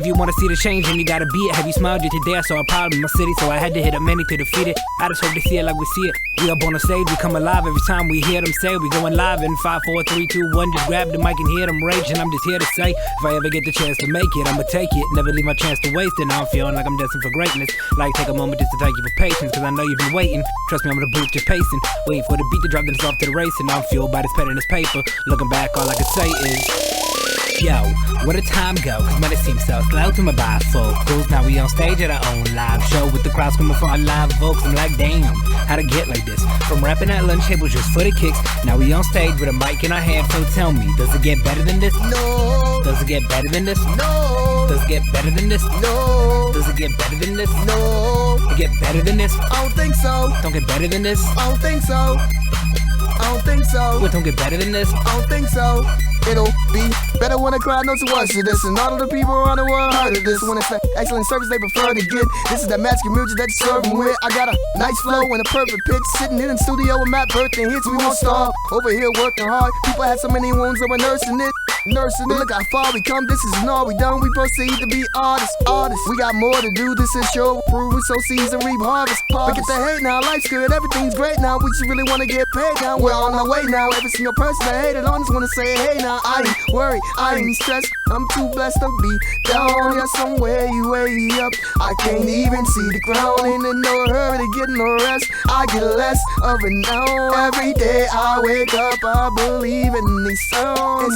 If you wanna see the change, then you gotta be it. Have you smiled yet today? I saw a problem in my city, so I had to hit up many to defeat it. I just hope they see it like we see it. We up on the stage, we come alive every time we hear them say we going live in 5, 4, 3, 2, 1. Just grab the mic and hear them rage, and I'm just here to say, if I ever get the chance to make it, I'ma take it. Never leave my chance to waste it. Now I'm feeling like I'm destined for greatness. Like take a moment just to thank you for patience, cause I know you've been waiting. Trust me, I'm in the booth just pacing, waiting for the beat to drop, then it's off to the race. And I'm fueled by this pen and this paper. Looking back, all I can say is, yo, where the time go? Cause man, it seems so slow to my bifocals. Now we on stage at our own live show with the crowd screaming for our live vocals. I'm like, damn, how'd it get like this? From rapping at lunch tables just for the kicks. Now we on stage with a mic in our hand. So tell me, does it get better than this? No. Does it get better than this? No. Does it get better than this? No. Does it get better than this? No. It get better than this? I don't think so. Don't get better than this? I don't think so. I don't think so. What, don't get better than this? I don't think so. It'll be better when the crowd knows to watch this. And all of the people around the world heard of this. When it's an excellent service they prefer to get. This is that magic music that you're serving with. I got a nice flow and a perfect pitch. Sitting in the studio with my birthday hits. We won't stop. Over here working hard. People had so many wounds that we're nursing it. But look how far we come. This isn't all we done. We proceed to be artists. We got more to do. This is show prove we sow seeds and reap harvest. Forget the hate now. Life's good. Everything's great now. We just really wanna get paid now. We're on our way now. Every single person that hated on us wanna say hey now. I ain't worried, I ain't stressed. I'm too blessed to be down here somewhere you way up. I can't even see the ground, ain't in no hurry to get no rest. I get less of it now. Every day I wake up, I believe in these sounds.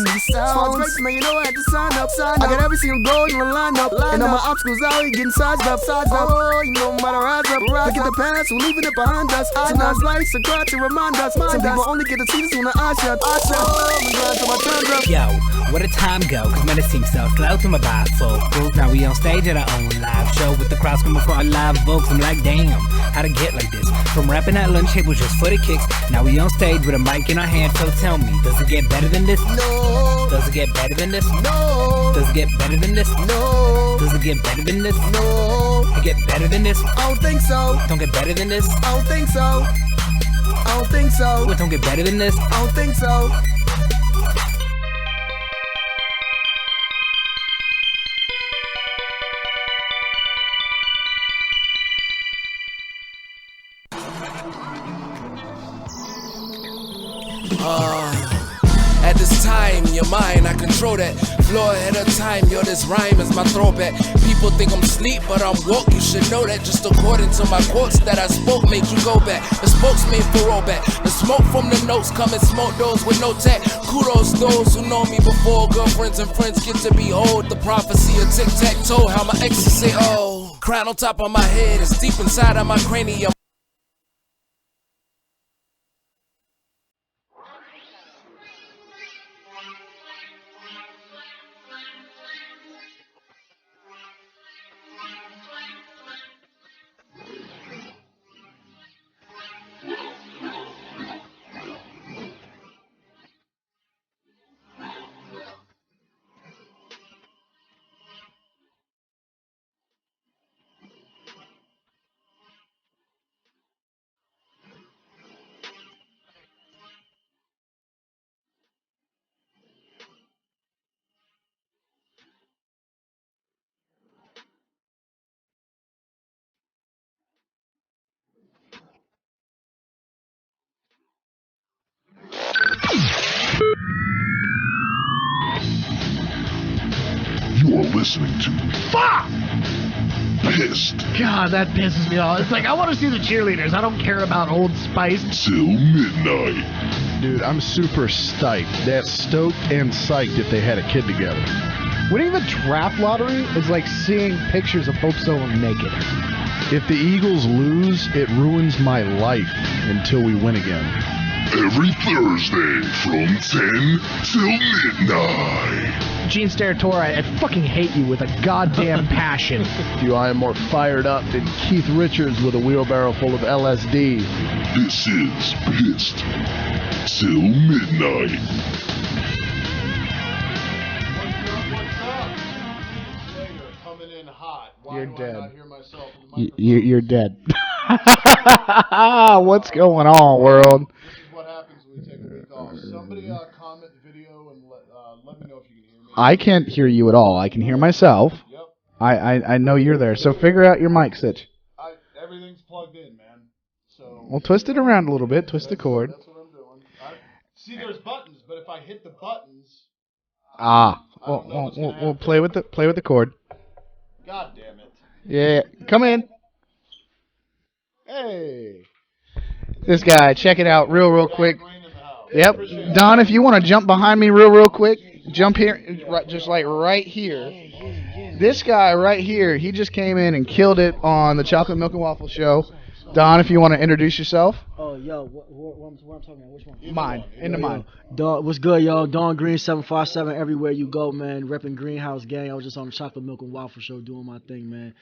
Small grace, man, you know I had to sign up. I got every single goal in the lineup. And all my obstacles out here getting sized up. Oh, you know, matter rise up. Forget the past, we're leaving it behind us. Sometimes life's a cry to remind us. Some people only get to see this when the eyes shut. Oh, I'm glad till my time's up. Yo, where the time go? Cause man, it seems so slow to my bifocals. Now we on stage at our own live show with the crowd screaming for our live vocals. I'm like, damn, how'd it get like this? From rapping at lunch tables just for the kicks. Now we on stage with a mic in our hand. So tell me, does it get better than this? No. Does it get better than this? No. Does it get better than this? No. Does it get better than this? No. It get better than this? I don't think so. Don't get better than this? I don't think so. I don't think so. What, don't get better than this? I don't think so. At this time, your mind, I control that. Flow ahead of time, yo, this rhyme is my throwback. People think I'm sleep, but I'm woke, you should know that. Just according to my quotes that I spoke, made you go back. The spokesman for rollback. The smoke from the notes, come and smoke those with no tech. Kudos those who know me before. Girlfriends and friends get to behold the prophecy of tic-tac-toe. How my exes say, oh. Crown on top of my head, it's deep inside of my cranium. You are listening to PIST God, that pisses me off. It's like, I want to see the cheerleaders. I don't care about Old Spice. Till midnight. Dude, I'm super stoked. That's stoked and psyched if they had a kid together. Winning the draft lottery is like seeing pictures of Hope Solo naked. If the Eagles lose, it ruins my life until we win again. Every Thursday from 10 till midnight. Gene Steratore, I fucking hate you with a goddamn passion. I am more fired up than Keith Richards with a wheelbarrow full of LSD. This is PIST Till Midnight. Coming in hot. Why You're do dead. I not hear myself in the microphone? You're dead. What's going on, world? This is what happens when we take a week off. Somebody comment the video and let me know if you can hear me. I can't hear you at all. I can hear myself. Yep. I know you're there. So figure out your mic Sitch. Everything's plugged in, man. So. Well, twist it around a little bit. Twist the cord. That's what I'm doing. See, there's buttons, but if I hit the buttons. We'll play with the cord. God damn it. Yeah, come in. Hey. This guy, check it out real quick. Yep. Don, if you want to jump behind me real quick, jump here, just like right here. This guy right here, he just came in and killed it on the Chocolate Milk and Waffle Show. Don, if you want to introduce yourself. Oh, yo, what I'm talking about? Which one? Mine. Into mine. Dog, what's good, yo? Dawn Green 757 everywhere you go, man. Repping Greenhouse Gang. I was just on the Chocolate Milk and Waffle Show doing my thing, man.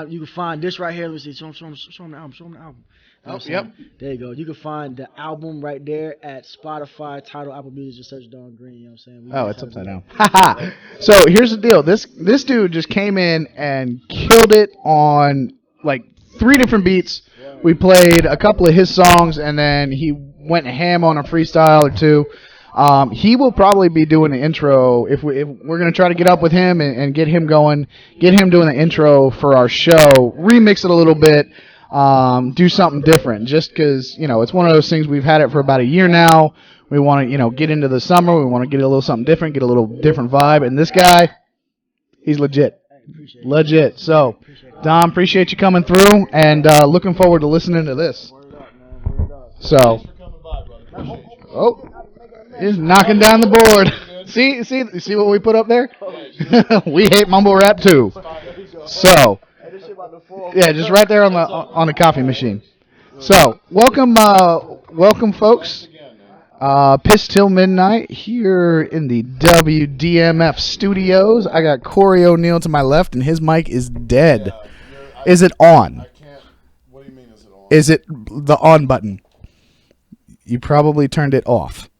You can find this right here. Let me see. Show them the album. Yep. There you go. You can find the album right there at Spotify, Tidal, Apple Music. Just search Dawn Green. You know what I'm saying? It's upside down. Haha. So here's the deal. This dude just came in and killed it on like 3 different beats. We played a couple of his songs, and then he went ham on a freestyle or 2. He will probably be doing the intro if we're going to try to get up with him and get him going, get him doing the intro for our show, remix it a little bit, do something different. Just because it's one of those things. We've had it for about a year now. We want to get into the summer. We want to get a little something different, get a little different vibe. And this guy, he's legit. Legit. So, Dom, appreciate you coming through, and looking forward to listening to this. So, he's knocking down the board. See what we put up there? We hate mumble rap too. So, yeah, just right there on the coffee machine. So, welcome, folks. PIST Til Midnight here in the WDMF studios. I got Corey O'Neill to my left, and his mic is dead. Is it on? I can't. What do you mean, is it on? Is it the on button? You probably turned it off.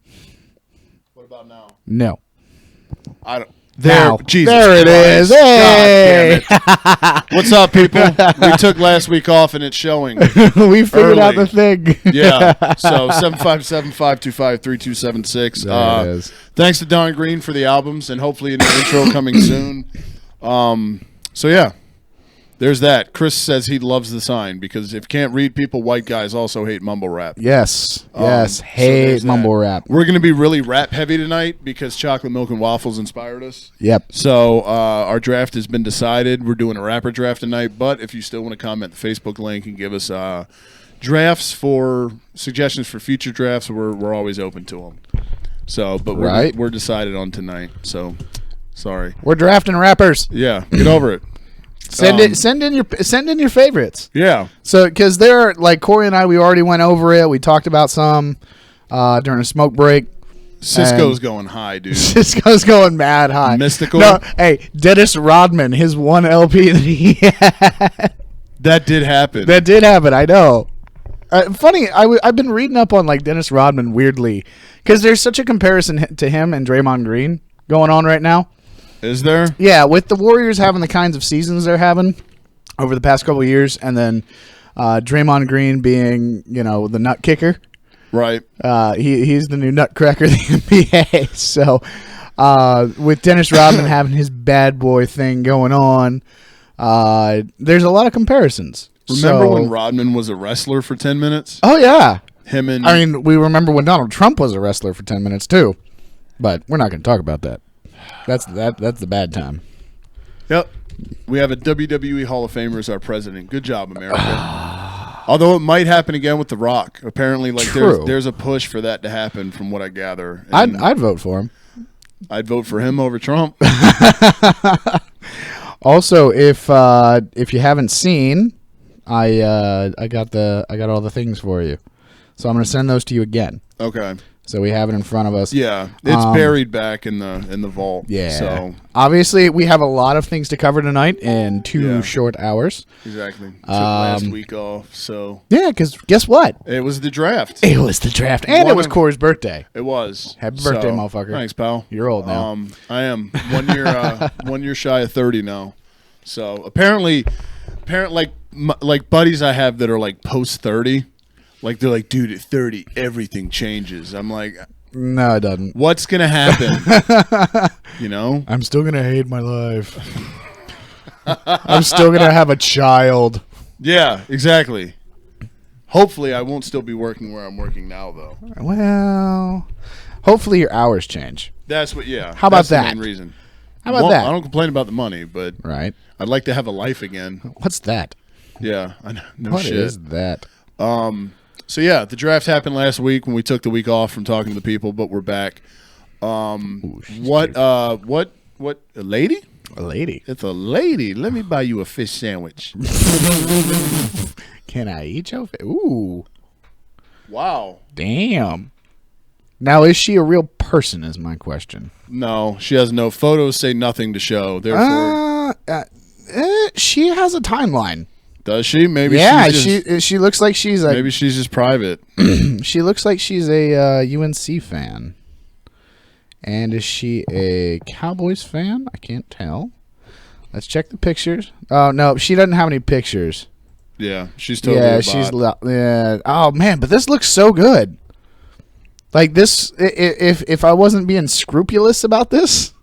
What about now? No. I don't. Now, Jesus there it is. Christ. Hey! God damn it. What's up, people? We took last week off, and it's showing. We figured out early. the thing. Yeah. So 757-525-3276. There it is. Thanks to Don Green for the albums, and hopefully a new intro coming soon. So yeah. There's that. Chris says he loves the sign because if you can't read people, white guys also hate mumble rap. Yes. So Hate there's mumble that. rap. We're going to be really rap heavy tonight because Chocolate Milk and Waffles inspired us. Yep. So our draft has been decided. We're doing a rapper draft tonight, but if you still want to comment the Facebook link and give us drafts for suggestions for future drafts, we're always open to them. So, but we're decided on tonight. So, sorry. We're drafting rappers. Yeah, get over it. Send in your favorites. Yeah. So, because they're like Corey and I, we already went over it. We talked about some during a smoke break. Cisco's going high, dude. Cisco's going mad high. Mystical. No, hey, Dennis Rodman, his one LP that he had. That did happen. That did happen. I know. Funny, I've been reading up on like Dennis Rodman weirdly because there's such a comparison to him and Draymond Green going on right now. Is there? Yeah, with the Warriors having the kinds of seasons they're having over the past couple of years, and then Draymond Green being, the nut kicker. Right. He's the new nutcracker of the NBA. So with Dennis Rodman having his bad boy thing going on, there's a lot of comparisons. Remember when Rodman was a wrestler for 10 minutes? Oh, yeah. We remember when Donald Trump was a wrestler for 10 minutes, too. But we're not going to talk about that. That's the bad time. Yep. We have a WWE Hall of Famer as our president. Good job, America. Although it might happen again with The Rock. Apparently, there's a push for that to happen from what I gather. And I'd vote for him. I'd vote for him over Trump. Also, if you haven't seen, I got all the things for you. So I'm going to send those to you again. Okay. So we have it in front of us. Yeah, it's buried back in the vault. Yeah. So obviously, we have a lot of things to cover tonight in 2 short hours. Exactly. Took last week off, so yeah. Because guess what? It was the draft. It was the draft, and it was Corey's birthday. It was. Happy birthday, motherfucker! Thanks, pal. You're old now. I am 1 year 1 year shy of 30 now. So apparently, like buddies I have that are like post 30. Like, they're like, dude, at 30, everything changes. I'm like, no, it doesn't. What's going to happen? I'm still going to hate my life. I'm still gonna have a child. Yeah, exactly. Hopefully, I won't still be working where I'm working now, though. Well, hopefully your hours change. That's what. Yeah. How about that's that? The main reason. How about that? I don't complain about the money, but Right. I'd like to have a life again. What's that? Yeah, I know. No What shit. is that? So yeah, the draft happened last week when we took the week off from talking to the people, but we're back. What a lady? A lady. It's a lady. Let me buy you a fish sandwich. Can I eat your face? Ooh. Wow. Damn. Now, is she a real person is my question. No, she has no photos, say nothing to show. Therefore, she has a timeline. does she? Maybe Yeah, she's just, she looks like she's a maybe she's just private. she looks like she's a UNC fan. And is she a Cowboys fan? I can't tell. Let's check the pictures. Oh no, she doesn't have any pictures. Yeah, she's totally Yeah, a she's bot. yeah. Oh man, but this looks so good. Like this, if I wasn't being scrupulous about this,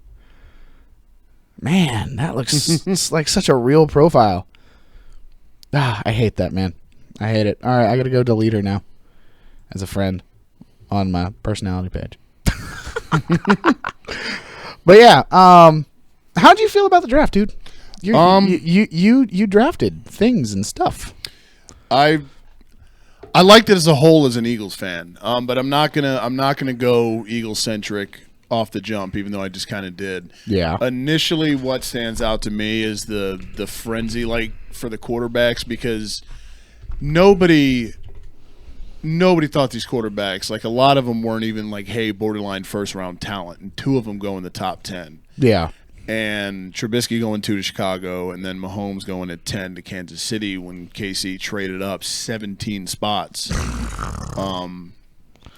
man, that looks it's like such a real profile. I hate that, man. I hate it. All right, I gotta go delete her now as a friend on my personality page. But yeah, how'd you feel about the draft, dude? You drafted things and stuff. I liked it as a whole as an Eagles fan, but I'm not gonna go Eagles centric off the jump, even though I just kind of did. Yeah. Initially, what stands out to me is the frenzy, like for the quarterbacks, because nobody thought these quarterbacks, like a lot of them weren't even like, hey, borderline first round talent, and 2 of them go in the top 10. Yeah. And Trubisky going 2 to Chicago, and then Mahomes going at 10 to Kansas City when KC traded up 17 spots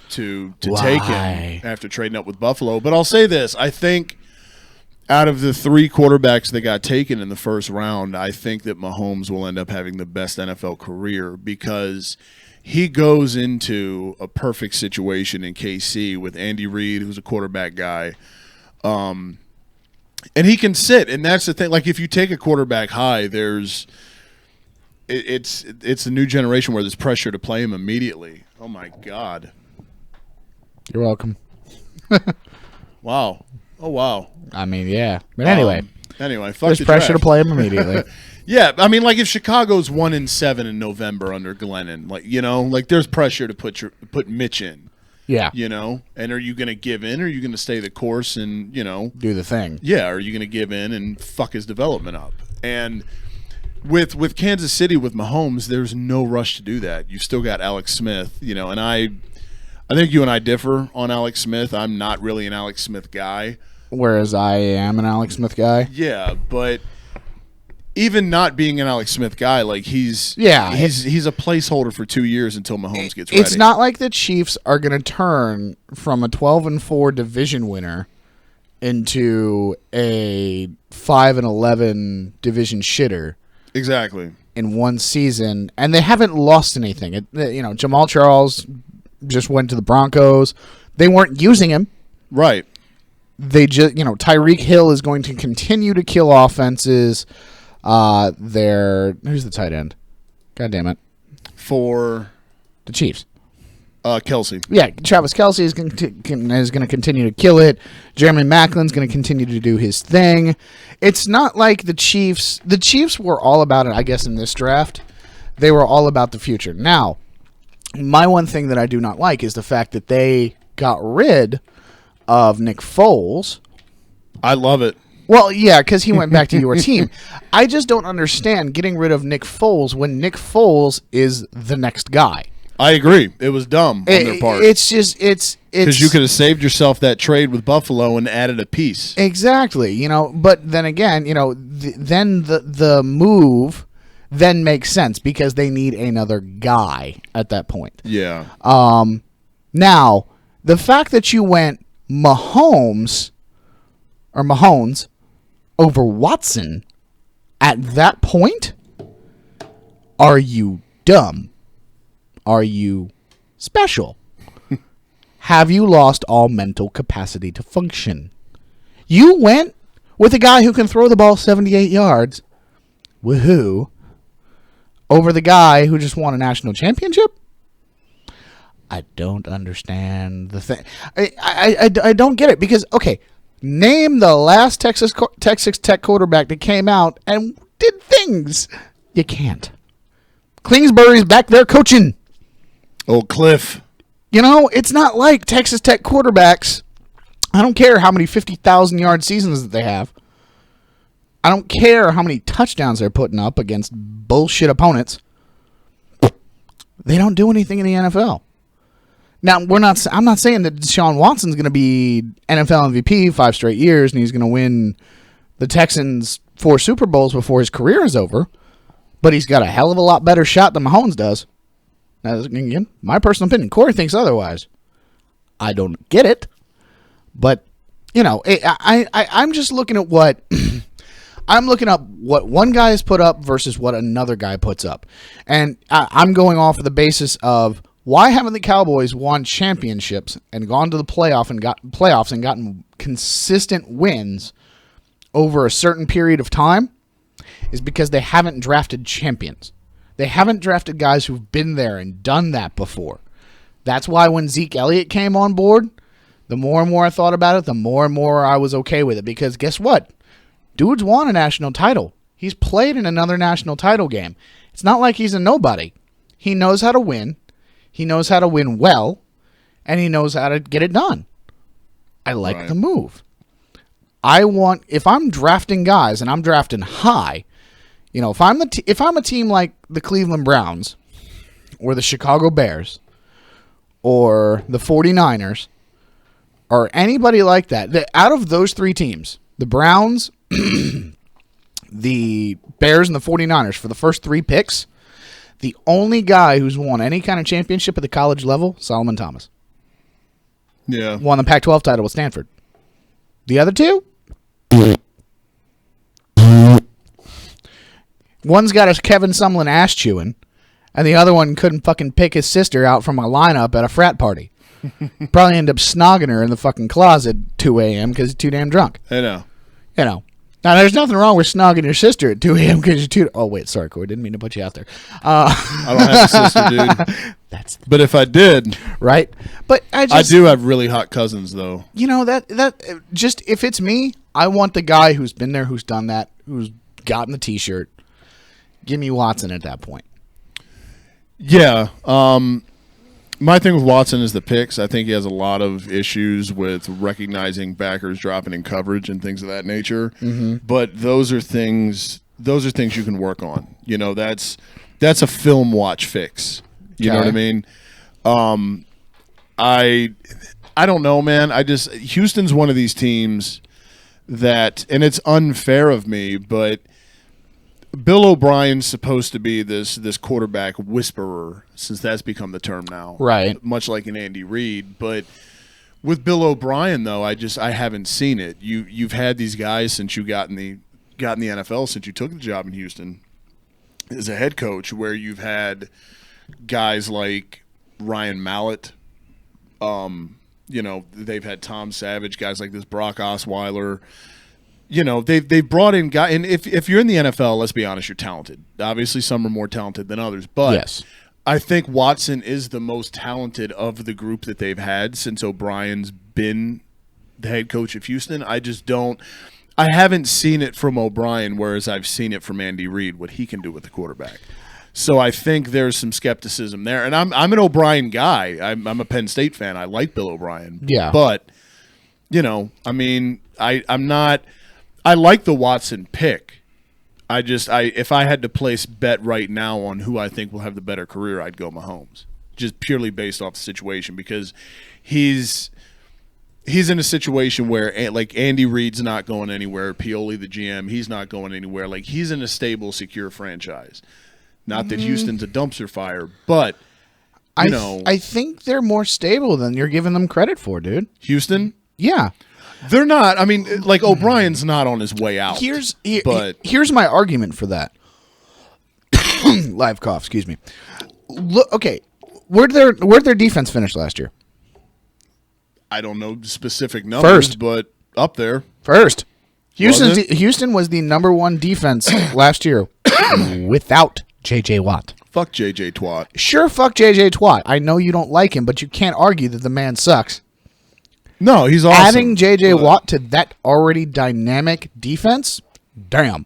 to take him after trading up with Buffalo. But I'll say this. I think out of the 3 quarterbacks that got taken in the first round, I think that Mahomes will end up having the best NFL career because he goes into a perfect situation in KC with Andy Reid, who's a quarterback guy. And he can sit, and that's the thing. Like, if you take a quarterback high, it's a new generation where there's pressure to play him immediately. Oh my God! You're welcome. Wow! Oh wow! I mean, yeah. But anyway, fuck there's the pressure draft. to play him immediately. Yeah, I mean, like if Chicago's 1-7 in November under Glennon, like like there's pressure to put Mitch in. Yeah. And are you going to give in, or are you going to stay the course and, do the thing? Yeah, are you going to give in and fuck his development up? And with Kansas City, with Mahomes, there's no rush to do that. You've still got Alex Smith, and I think you and I differ on Alex Smith. I'm not really an Alex Smith guy. Whereas I am an Alex Smith guy. Yeah, but even not being an Alex Smith guy, like he's a placeholder for 2 years until Mahomes gets ready. It's not like the Chiefs are going to turn from a 12-4 division winner into a 5-11 division shitter. Exactly. In one season, and they haven't lost anything. Jamal Charles just went to the Broncos. They weren't using him. Right. They just, Tyreek Hill is going to continue to kill offenses. Who's the tight end? God damn it. For the Chiefs. Kelsey. Yeah, Travis Kelsey is going to continue to kill it. Jeremy Maclin's going to continue to do his thing. It's not like the Chiefs. The Chiefs were all about it, I guess, in this draft. They were all about the future. Now, my one thing that I do not like is the fact that they got rid of Nick Foles. I love it. Well, yeah, because he went back to your team. I just don't understand getting rid of Nick Foles when Nick Foles is the next guy. I agree. It was dumb on their part. It's because you could have saved yourself that trade with Buffalo and added a piece. Exactly. But then again, then the move then makes sense because they need another guy at that point. Yeah. Now, the fact that you went Mahomes over Watson at that point, are you dumb? Are you special? Have you lost all mental capacity to function? You went with a guy who can throw the ball 78 yards woohoo, over the guy who just won a national championship? I don't understand the thing. I don't get it because, okay, name the last Texas Tech quarterback that came out and did things. You can't. Kingsbury's back there coaching. Old Cliff. You know, it's not like Texas Tech quarterbacks. I don't care how many 50,000-yard seasons that they have. I don't care how many touchdowns they're putting up against bullshit opponents. They don't do anything in the NFL. Now, I'm not saying that Deshaun Watson's going to be NFL MVP 5 straight years and he's going to win the Texans 4 Super Bowls before his career is over, but he's got a hell of a lot better shot than Mahomes does. Now, again, my personal opinion. Corey thinks otherwise. I don't get it, but, you know, I'm just looking at what... I'm looking up what one guy has put up versus what another guy puts up. And I'm going off of the basis of why haven't the Cowboys won championships and gone to the playoffs and gotten consistent wins over a certain period of time is because they haven't drafted champions. They haven't drafted guys who've been there and done that before. That's why when Zeke Elliott came on board, the more and more I thought about it, the more and more I was okay with it. Because guess what? Dude's won a national title. He's played in another national title game. It's not like he's a nobody. He knows how to win. He knows how to win well. And he knows how to get it done. I like the move. If I'm drafting guys and I'm drafting high, you know, if I'm a team like the Cleveland Browns or the Chicago Bears or the 49ers or anybody like that out of those 3 teams, the Browns, the Bears, and the 49ers, for the first 3 picks, the only guy who's won any kind of championship at the college level, Solomon Thomas. Yeah. Won the Pac-12 title with Stanford. The other 2? One's got a Kevin Sumlin ass chewing, and the other one couldn't fucking pick his sister out from a lineup at a frat party. Probably end up snogging her in the fucking closet at 2 a.m. because he's too damn drunk. I know. You know. Now, there's nothing wrong with snogging your sister at 2 a.m. because you're too... Oh, wait, sorry, Corey. Didn't mean to put you out there. I don't have a sister, dude. But if I did... Right? But I do have really hot cousins, though. You know, that just... If it's me, I want the guy who's been there, who's done that, who's gotten the T-shirt. Give me Watson at that point. Yeah. My thing with Watson is the picks. I think he has a lot of issues with recognizing backers dropping in coverage and things of that nature. Mm-hmm. But those are things you can work on. You know, that's a film watch fix. You know what I mean? I don't know, man. Houston's one of these teams that, and it's unfair of me, but Bill O'Brien's supposed to be this quarterback whisperer, since that's become the term now. Right. Much like an Andy Reid. But with Bill O'Brien, though, I haven't seen it. You've had these guys since you got in the NFL, since you took the job in Houston as a head coach, where you've had guys like Ryan Mallett. You know, they've had Tom Savage, guys like this, Brock Osweiler. You know, they've brought in guys, and if you're in the NFL, let's be honest, you're talented. Obviously, some are more talented than others, but yes. I think Watson is the most talented of the group that they've had since O'Brien's been the head coach of Houston. I haven't seen it from O'Brien, whereas I've seen it from Andy Reid, what he can do with the quarterback. So I think there's some skepticism there, and I'm an O'Brien guy. I'm a Penn State fan. I like Bill O'Brien. Yeah, but you know, I mean, I'm not. I like the Watson pick. If I had to place bet right now on who I think will have the better career, I'd go Mahomes, just purely based off the situation, because he's in a situation where, like, Andy Reid's not going anywhere, Pioli the GM, he's not going anywhere. Like, he's in a stable, secure franchise. Not that Houston's a dumpster fire, but you know, I think they're more stable than you're giving them credit for, dude. Houston, yeah. They're not. I mean, like, O'Brien's not on his way out. Here's my argument for that. Live cough, excuse me. Look, okay, where'd their defense finish last year? I don't know specific numbers, but up there. First. Houston was the number 1 defense last year. without J.J. Watt. Fuck JJ Twat. Sure, fuck J.J. Twat. I know you don't like him, but you can't argue that the man sucks. No, he's awesome. Adding J.J. Watt to that already dynamic defense, damn.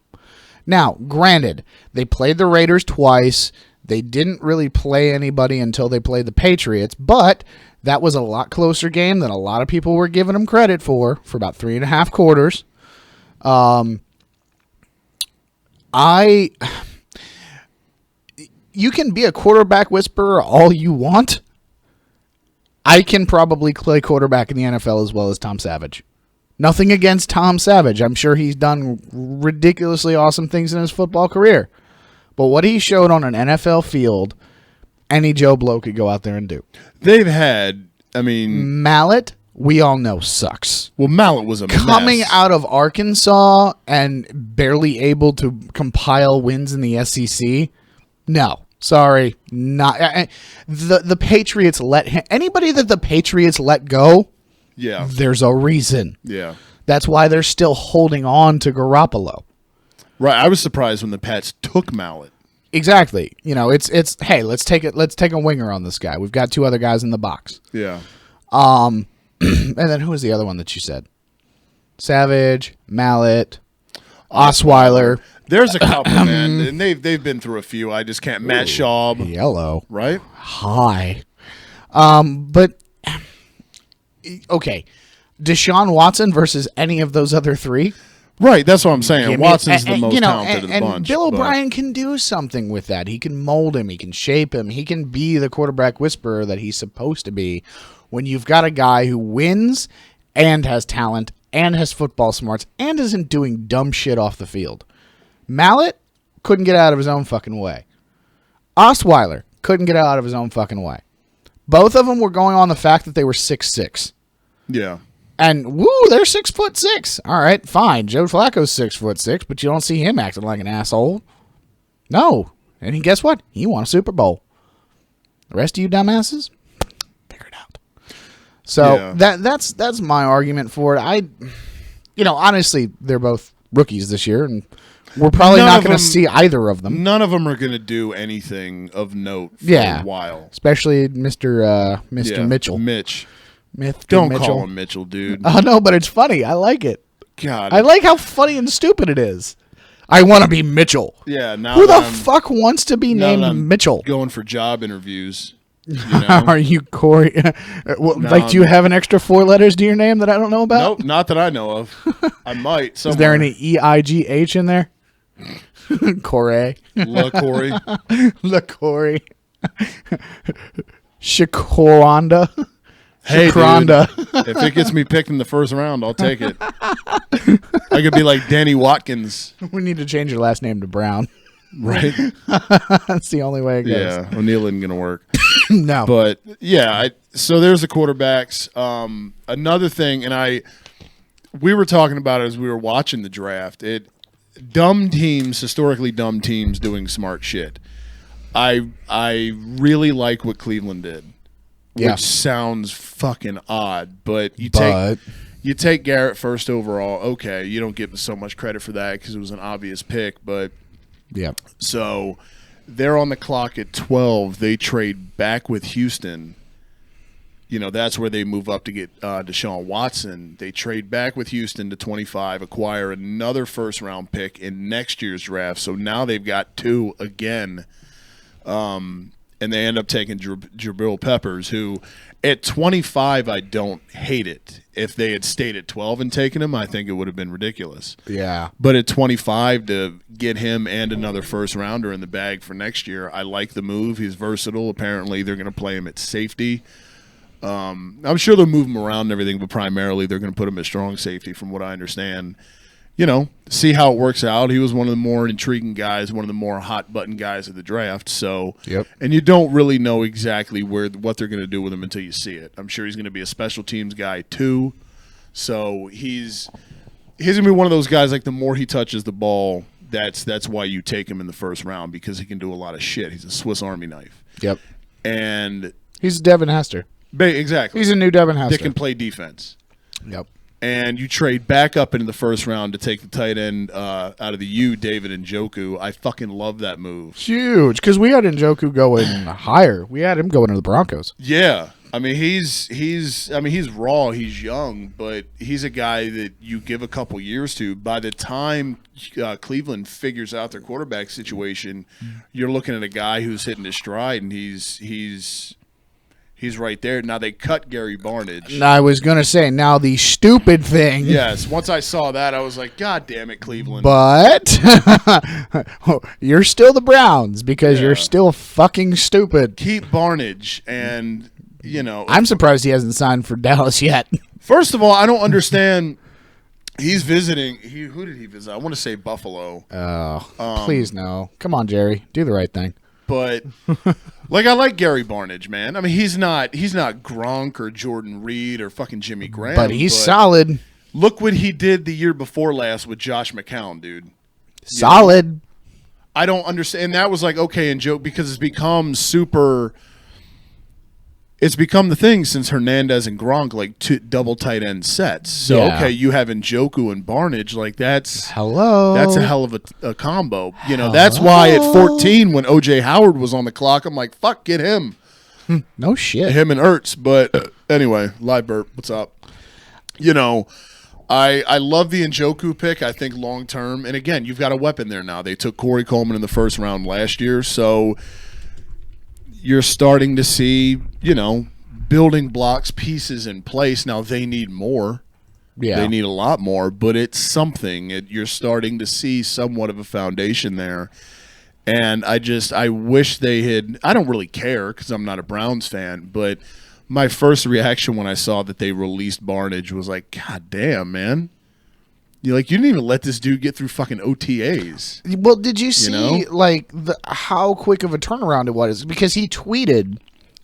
Now, granted, they played the Raiders twice. They didn't really play anybody until they played the Patriots, but that was a lot closer game than a lot of people were giving them credit for about 3.5 quarters. You can be a quarterback whisperer all you want. I can probably play quarterback in the NFL as well as Tom Savage. Nothing against Tom Savage. I'm sure he's done ridiculously awesome things in his football career. But what he showed on an NFL field, any Joe Blow could go out there and do. They've had, I mean... Mallet, we all know, sucks. Well, Mallet was a Coming mess. out of Arkansas and barely able to compile wins in the SEC, no. Sorry. Not the Patriots let him... Anybody that the Patriots let go, Yeah. there's a reason. Yeah. That's why they're still holding on to Garoppolo. Right. I was surprised when the Pats took Mallet. Exactly. You know, it's hey, let's take a winger on this guy. We've got 2 other guys in the box. Yeah. And then who was the other one that you said? Savage, Mallet, Osweiler. There's a couple, man, and they've been through a few. I just can't. Matt Schaub. Yellow. Right? Hi. But okay. Deshaun Watson versus any of those other 3? Right, that's what I'm saying. Watson's the most you know, talented of the bunch. Bill O'Brien can do something with that. He can mold him. He can shape him. He can be the quarterback whisperer that he's supposed to be when you've got a guy who wins and has talent and has football smarts and isn't doing dumb shit off the field. Mallet couldn't get out of his own fucking way. Osweiler couldn't get out of his own fucking way. Both of them were going on the fact that they were 6'6". Yeah. And woo, they're 6'6". All right, fine. Joe Flacco's 6'6", but you don't see him acting like an asshole. No. And guess what? He won a Super Bowl. The rest of you dumbasses, figure it out. So that's my argument for it. Honestly, they're both rookies this year, and we're probably not going to see either of them. None of them are going to do anything of note for a while. Especially Mr. Mitchell. Mitch. Don't call him Mitchell, dude. Oh, no, but it's funny. I like it. God. I like how funny and stupid it is. I want to be Mitchell. Yeah. Now who the fuck wants to be named Mitchell? Going for job interviews. You know? Are you Cory? Do you have an extra 4 letters to your name that I don't know about? Nope, not that I know of. I might. Somewhere. Is there any EIGH in there? Cory. La Cory. La Cory. Shakoranda. Hey, dude, if it gets me picked in the first round, I'll take it. I could be like Danny Watkins. We need to change your last name to Brown. Right? That's the only way it goes. Yeah, O'Neal isn't going to work. No. But, yeah, so there's the quarterbacks. Another thing, and we were talking about it as we were watching the draft, historically dumb teams doing smart shit. I really like what Cleveland did. Which sounds fucking odd, but you take Garrett first overall. Okay, you don't get so much credit for that because it was an obvious pick, but so they're on the clock at 12. They trade back with Houston. That's where they move up to get Deshaun Watson. They trade back with Houston to 25, acquire another first-round pick in next year's draft. So now they've got 2 again. And they end up taking Jabril Peppers, who at 25, I don't hate it. If they had stayed at 12 and taken him, I think it would have been ridiculous. Yeah. But at 25, to get him and another first-rounder in the bag for next year, I like the move. He's versatile. Apparently, they're going to play him at safety. I'm sure they'll move him around and everything, but primarily they're going to put him at strong safety from what I understand. See how it works out. He was one of the more intriguing guys, one of the more hot-button guys of the draft. So, and you don't really know exactly what they're going to do with him until you see it. I'm sure he's going to be a special teams guy too. So he's going to be one of those guys. Like the more he touches the ball, that's why you take him in the first round because he can do a lot of shit. He's a Swiss Army knife. Yep. And he's Devin Hester. Exactly. He's a new Devin Hester. That can play defense. Yep. and you trade back up into the first round to take the tight end out of the U, David Njoku. I fucking love that move. Huge, because we had Njoku going higher. We had him going to the Broncos. Yeah. I mean, he's raw, he's young, but he's a guy that you give a couple years to. By the time Cleveland figures out their quarterback situation, you're looking at a guy who's hitting his stride, and he's right there. Now, they cut Gary Barnidge. And I was going to say, now the stupid thing. Yes, once I saw that, I was like, God damn it, Cleveland. But you're still the Browns because you're still fucking stupid. Keep Barnidge, and, you know. I'm surprised he hasn't signed for Dallas yet. First of all, I don't understand. He's visiting. Who did he visit? I want to say Buffalo. Oh, please no. Come on, Jerry. Do the right thing. But like, I like Gary Barnidge, man. I mean, he's not Gronk or Jordan Reed or fucking Jimmy Graham. But he's solid. Look what he did the year before last with Josh McCown, dude. Solid. You know? I don't understand. And that was like, okay, and joke, because it's become super. It's become the thing since Hernandez and Gronk, like double tight end sets. So, okay, you have Njoku and Barnidge, like that's a hell of a combo. You know, that's why at 14 when O.J. Howard was on the clock, I'm like, fuck, get him. No shit. Him and Ertz. But anyway, live burp, what's up? You know, I love the Njoku pick, I think, long term. And again, you've got a weapon there now. They took Corey Coleman in the first round last year, so you're starting to see, you know, building blocks, pieces in place. Now they need more. Yeah. They need a lot more, but it's something. You're starting to see somewhat of a foundation there. And I wish they had – I don't really care because I'm not a Browns fan, but my first reaction when I saw that they released Barnidge was like, God damn, man. You didn't even let this dude get through fucking OTAs. Well, did you see how quick of a turnaround it was? Because he tweeted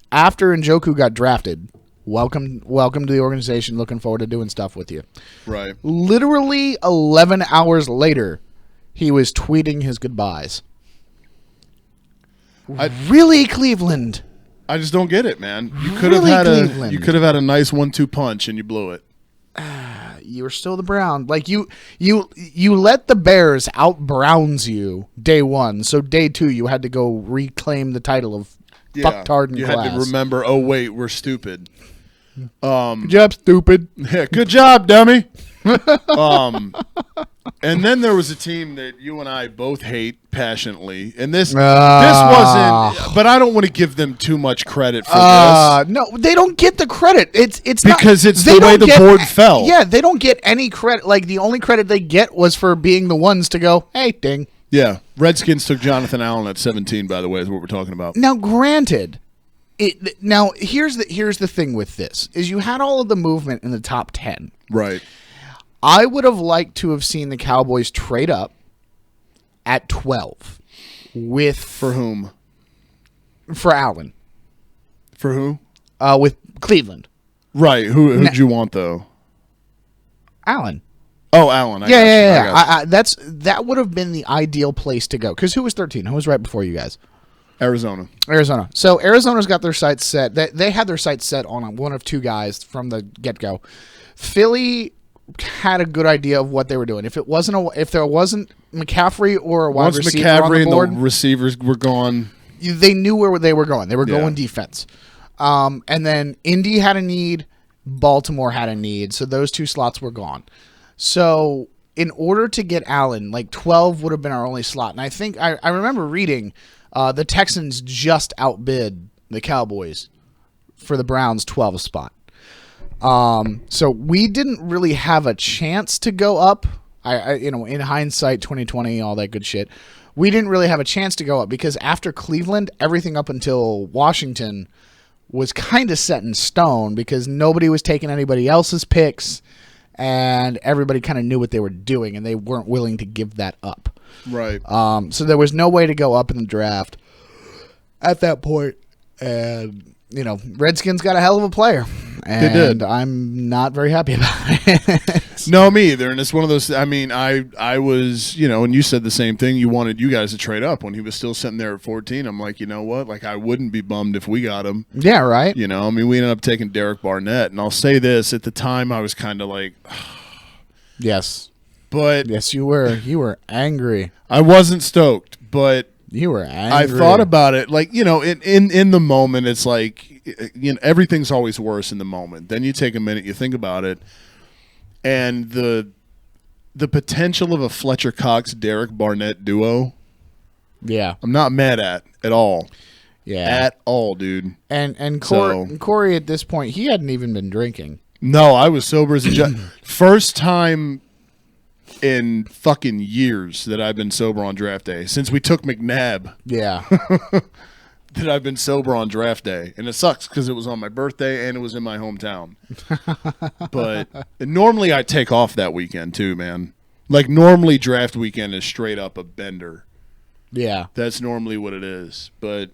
after Njoku got drafted, welcome to the organization, looking forward to doing stuff with you. Right. Literally 11 hours later, he was tweeting his goodbyes. Really, Cleveland? I just don't get it, man. You could have had a nice 1-2 punch and you blew it. You were still the Brown. Like you let the Bears out Browns you day one. So day two, you had to go reclaim the title of fucktard in class. You had to remember. Oh wait, we're stupid. Good job, stupid. Yeah, good job, dummy. And then there was a team that you and I both hate passionately, and this wasn't. But I don't want to give them too much credit for this. No, they don't get the credit. It's because not, it's the way the board fell. Yeah, they don't get any credit. Like the only credit they get was for being the ones to go, hey, ding. Yeah, Redskins took Jonathan Allen at 17. By the way, is what we're talking about. Now, granted. Here's the thing with this is you had all of the movement in the top 10. Right. I would have liked to have seen the Cowboys trade up at 12 with for whom? For Allen. For who? With Cleveland. Right. Who'd you want though? Allen. Oh, Allen. Yeah. That would have been the ideal place to go. Because who was 13? Who was right before you guys? Arizona. So Arizona's got their sights set. They had their sights set on one of two guys from the get-go. Philly had a good idea of what they were doing. If there wasn't McCaffrey or a wide receiver on the board, and the receivers were gone. They knew where they were going. They were going defense. And then Indy had a need. Baltimore had a need. So those two slots were gone. So in order to get Allen, 12 would have been our only slot. And I think I remember reading the Texans just outbid the Cowboys for the Browns' 12 spot. So we didn't really have a chance to go up. In hindsight, 2020, all that good shit. We didn't really have a chance to go up because after Cleveland, everything up until Washington was kind of set in stone because nobody was taking anybody else's picks and everybody kind of knew what they were doing and they weren't willing to give that up. Right. So there was no way to go up in the draft at that point. And, Redskins got a hell of a player. And they did. I'm not very happy about it. chance. No, me either. And it's one of those. I mean, I was, and you said the same thing. You wanted you guys to trade up when he was still sitting there at 14. I'm like, you know what? Like, I wouldn't be bummed if we got him. Yeah, right. I mean, we ended up taking Derek Barnett, and I'll say this: at the time, I was kind of like, yes, but yes, you were. You were angry. I wasn't stoked, but you were angry. I thought about it, like in the moment, it's like everything's always worse in the moment. Then you take a minute, you think about it. And the potential of a Fletcher Cox Derek Barnett duo, I'm not mad at all. At all, dude. And Cory at this point, he hadn't even been drinking. No, I was sober as a judge. First time in fucking years that I've been sober on draft day since we took McNabb. Yeah. That I've been sober on draft day, and it sucks because it was on my birthday and it was in my hometown. But normally I take off that weekend too, man. Like normally draft weekend is straight up a bender. Yeah, that's normally what it is. But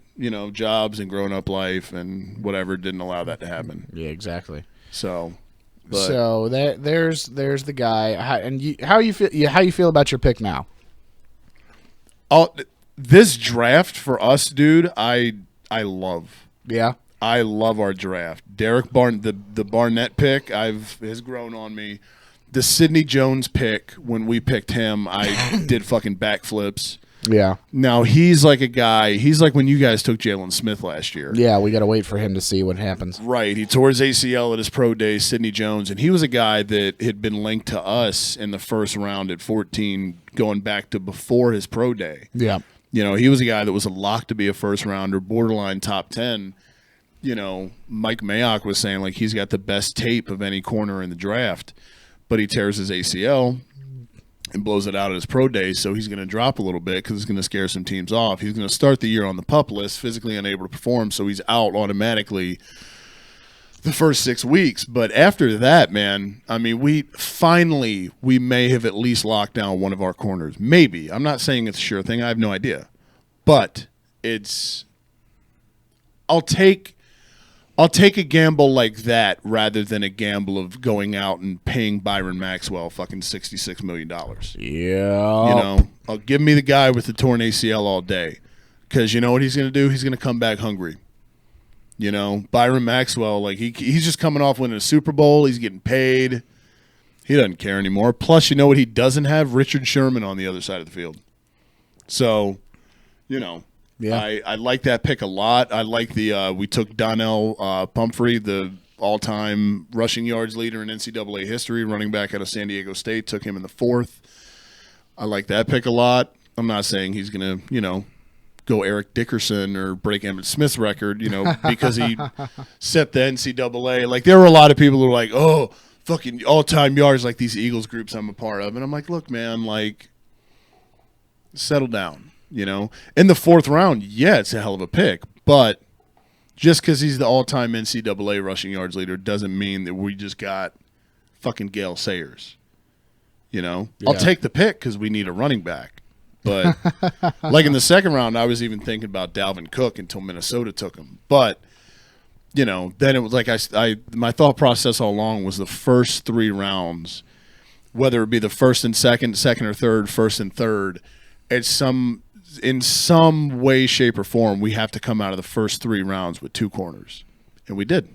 jobs and grown up life and whatever didn't allow that to happen. Yeah, exactly. So there's the guy. How you feel about your pick now? This draft for us, dude, I love. Yeah. I love our draft. Derek the Barnett pick has grown on me. The Sidney Jones pick, when we picked him, I did fucking backflips. Yeah. Now he's like a guy. He's like when you guys took Jalen Smith last year. Yeah, we got to wait for him to see what happens. Right. He tore his ACL at his pro day, Sidney Jones, and he was a guy that had been linked to us in the first round at 14, going back to before his pro day. Yeah. He was a guy that was a lock to be a first rounder, borderline top 10. Mike Mayock was saying like he's got the best tape of any corner in the draft, but he tears his ACL and blows it out at his pro day, so he's going to drop a little bit because it's going to scare some teams off. He's going to start the year on the PUP list, physically unable to perform, so he's out automatically the first 6 weeks. But after that, man, I mean, we may have at least locked down one of our corners. Maybe. I'm not saying it's a sure thing. I have no idea. But I'll take a gamble like that rather than a gamble of going out and paying Byron Maxwell fucking $66 million. Yeah. I'll give me the guy with the torn ACL all day. Because you know what he's going to do? He's going to come back hungry. Byron Maxwell, like he's just coming off winning a Super Bowl. He's getting paid. He doesn't care anymore. Plus, you know what he doesn't have? Richard Sherman on the other side of the field. So, yeah. I like that pick a lot. I like we took Donnell Pumphrey, the all-time rushing yards leader in NCAA history, running back out of San Diego State, took him in the 4th. I like that pick a lot. I'm not saying he's going to, go Eric Dickerson or break Emmitt Smith's record, because he set the NCAA. Like, there were a lot of people who were like, oh, fucking all-time yards, like these Eagles groups I'm a part of. And I'm like, look, man, like, settle down. In the 4th round, yeah, it's a hell of a pick. But just because he's the all-time NCAA rushing yards leader doesn't mean that we just got fucking Gale Sayers. Yeah. I'll take the pick because we need a running back. But like in the 2nd round, I was even thinking about Dalvin Cook until Minnesota took him. But, then it was like my thought process all along was the first 3 rounds, whether it be the 1st and 2nd, 2nd or 3rd, 1st and 3rd, in some way, shape, or form, we have to come out of the first 3 rounds with 2 corners. And we did.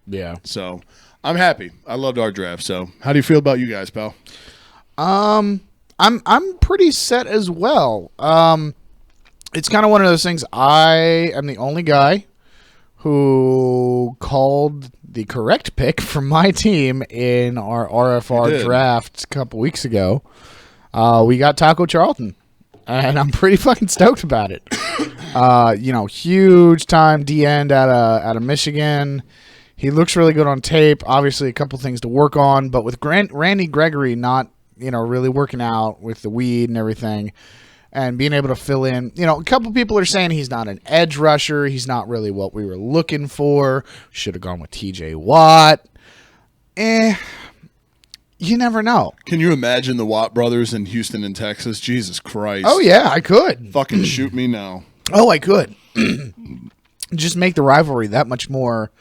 Yeah. So I'm happy. I loved our draft. So how do you feel about you guys, pal? I'm pretty set as well. It's kind of one of those things. I am the only guy who called the correct pick from my team in our RFR draft a couple weeks ago. We got Taco Charlton, and I'm pretty fucking stoked about it. Huge time D end out of Michigan. He looks really good on tape. Obviously, a couple things to work on, but with Randy Gregory not really working out with the weed and everything and being able to fill in. A couple people are saying he's not an edge rusher. He's not really what we were looking for. Should have gone with TJ Watt. You never know. Can you imagine the Watt brothers in Houston and Texas? Jesus Christ. Oh, yeah, I could. Fucking shoot me now. Oh, I could. Just make the rivalry that much more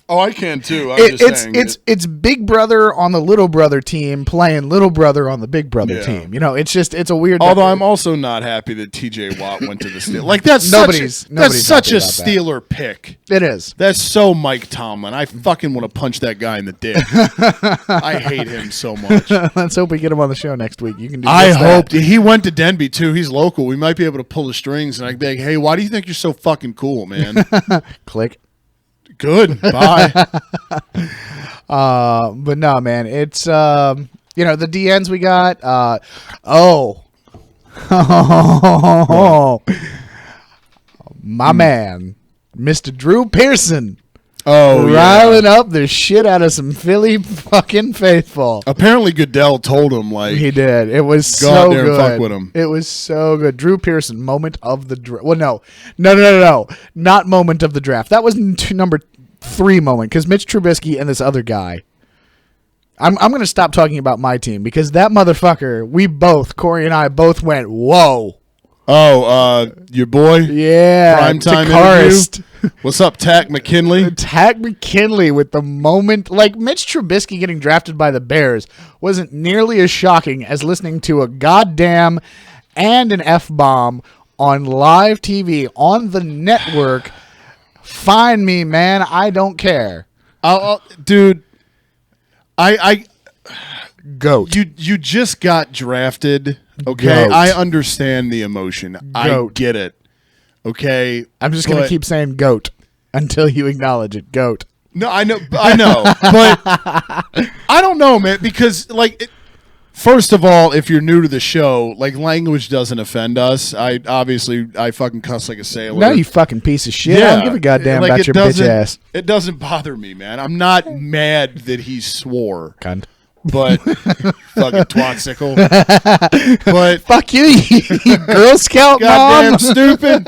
Oh, I can too. I'm just saying. It's Big Brother on the Little Brother team playing Little Brother on the Big Brother Yeah. team. You know, it's a weird. Although I'm also not happy that T.J. Watt went to the Steelers. Like that's Nobody's such happy a about that. Steeler pick. It is. That's so Mike Tomlin. I fucking want to punch that guy in the dick. I hate him so much. Let's hope we get him on the show next week. You can do. I just that. hope he went to Denby too. He's local. We might be able to pull the strings, and I'd be like, "Hey, why do you think you're so fucking cool, man?" Click. Good. Bye. But no, man, it's the DNs we got. My man, Mr. Drew Pearson. Oh, riling up the shit out of some Philly fucking faithful. Apparently, Goodell told him like He did. It was Go so out there and good. fuck with him. It was so good. Drew Pearson, moment of the draft. Well, no, not moment of the draft. That was number 3 moment because Mitch Trubisky and this other guy. I'm going to stop talking about my team because that motherfucker. Corey and I both went whoa. Oh, your boy? Yeah. Primetime Takarist. interview? What's up, Tack McKinley? Tack McKinley with the moment. Like, Mitch Trubisky getting drafted by the Bears wasn't nearly as shocking as listening to a goddamn and an F-bomb on live TV on the network. Find me, man. I don't care. Dude, I Goat. You just got drafted, okay? Goat. I understand the emotion. I Goat. get it, okay? I'm just going to keep saying goat until you acknowledge it. Goat. No, I know, but I don't know, man, because first of all, if you're new to the show, like language doesn't offend us. I fucking cuss like a sailor. No, you fucking piece of shit. I don't give a goddamn about your bitch ass. It doesn't bother me, man. I'm not mad that he swore. Cunt. But fucking twatsicle. But fuck you, you Girl Scout goddamn mom. stupid.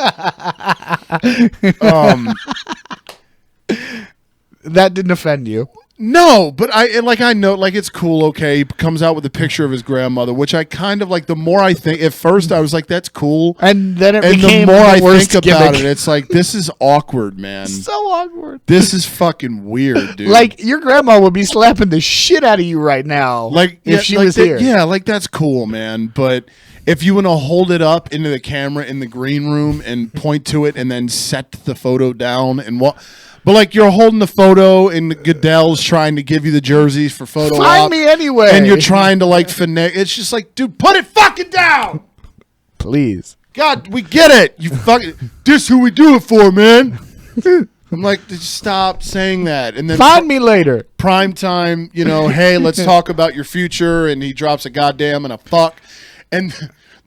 That didn't offend you. No, but I know it's cool. Okay, he comes out with a picture of his grandmother, which I kind of like. The more I think, at first I was like, "That's cool," and then it and became the more I worst think about gimmick. it, it's like this is awkward, man. So awkward. This is fucking weird, dude. Like your grandma would be slapping the shit out of you right now. Like if she like was that, here. yeah, like that's cool, man. But if you want to hold it up into the camera in the green room and point to it and then set the photo down and what. But like you're holding the photo and Goodell's trying to give you the jerseys for photo Find op, me anyway. and you're trying to like finesse. It's just like, dude, put it fucking down. Please. God, we get it. You fucking this who we do it for, man. I'm like, just stop saying that. And then find me later. Prime time, hey, let's talk about your future. And he drops a goddamn and a fuck. And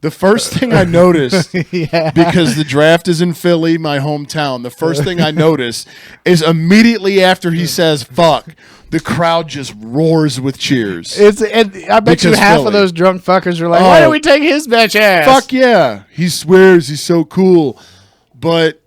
the first thing I noticed, because the draft is in Philly, my hometown, the first thing I noticed is immediately after he says fuck, the crowd just roars with cheers. I bet you Because half Philly. of those drunk fuckers are like, why don't we take his bitch ass? Fuck yeah. He swears he's so cool. But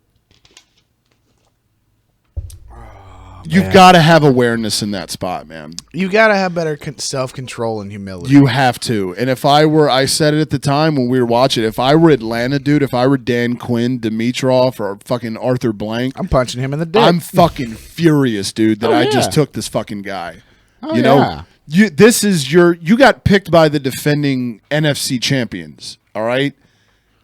you've got to have awareness in that spot, man. You got to have better self-control and humility. You have to. And if I said it at the time when we were watching, if I were Atlanta, dude, if I were Dan Quinn, Dimitrov, or fucking Arthur Blank, I'm punching him in the dick. I'm fucking furious, dude, that I just took this fucking guy. You know? You got picked by the defending NFC champions, all right?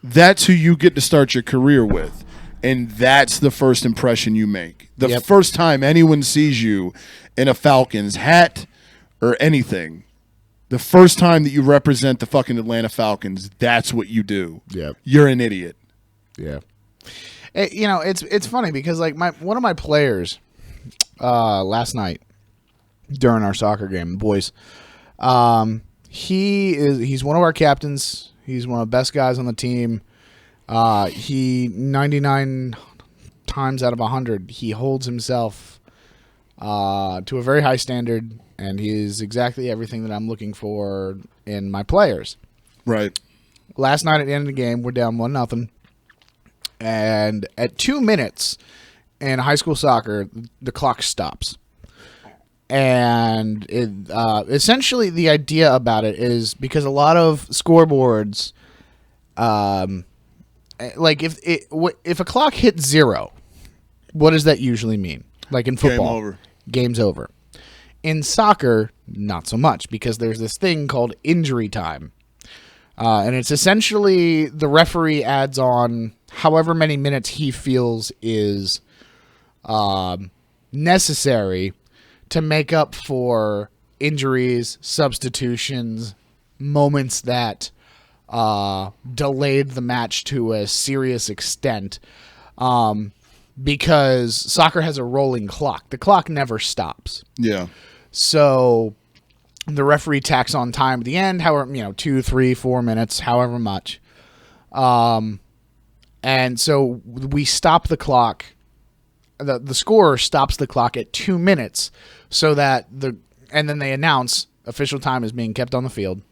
That's who you get to start your career with. And that's the first impression you make. The first time anyone sees you in a Falcons hat or anything, the first time that you represent the fucking Atlanta Falcons, that's what you do. Yep. You're an idiot. Yeah. It's funny because like one of my players last night during our soccer game, boys, he's one of our captains. He's one of the best guys on the team. He 99 times out of 100, he holds himself to a very high standard, and he is exactly everything that I'm looking for in my players. Right. Last night at the end of the game, we're down 1-0, and at 2 minutes in high school soccer, the clock stops. And essentially the idea about it is because a lot of scoreboards, like if a clock hits 0, what does that usually mean? Like in football, Game over. game's over. In soccer, not so much, because there's this thing called injury time. And it's essentially the referee adds on however many minutes he feels is necessary to make up for injuries, substitutions, moments that delayed the match to a serious extent. Because soccer has a rolling clock. The clock never stops. Yeah. So the referee tacks on time at the end, however, 2, 3, 4 minutes, however much. And so we stop the clock. The scorer stops the clock at 2 minutes so that and then they announce official time is being kept on the field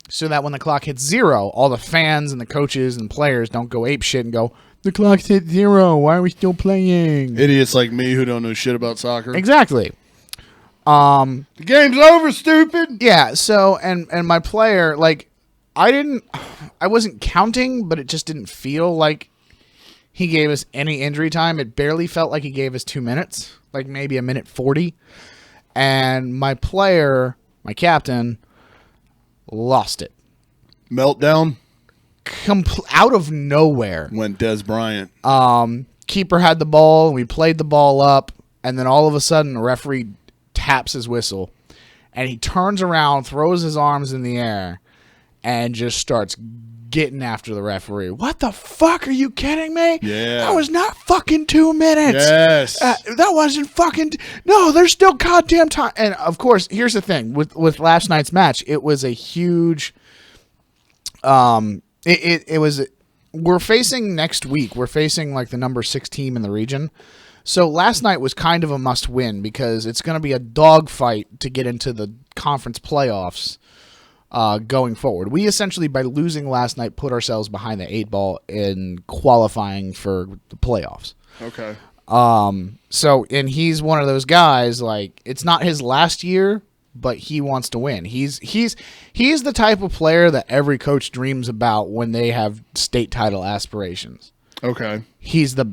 so that when the clock hits 0, all the fans and the coaches and players don't go ape shit and go, the clock's hit 0. Why are we still playing? Idiots like me who don't know shit about soccer. Exactly. The game's over, stupid. Yeah. So, and my player, like, I wasn't counting, but it just didn't feel like he gave us any injury time. It barely felt like he gave us 2 minutes, like maybe 1:40. And my player, my captain, lost it. Meltdown. Out of nowhere. Went Des Bryant. Keeper had the ball, and we played the ball up, and then all of a sudden the referee taps his whistle, and he turns around, throws his arms in the air, and just starts getting after the referee. What the fuck? Are you kidding me? Yeah. That was not fucking 2 minutes. Yes. That wasn't fucking... No, there's still goddamn time. And, of course, here's the thing. With last night's match, it was a huge... It was... We're facing next week. We're facing, like, the number 6 team in the region. So last night was kind of a must-win because it's going to be a dogfight to get into the conference playoffs going forward. We essentially, by losing last night, put ourselves behind the 8 ball in qualifying for the playoffs. Okay. So, and he's one of those guys, like, it's not his last year, but he wants to win. He's the type of player that every coach dreams about when they have state title aspirations. Okay. He's the,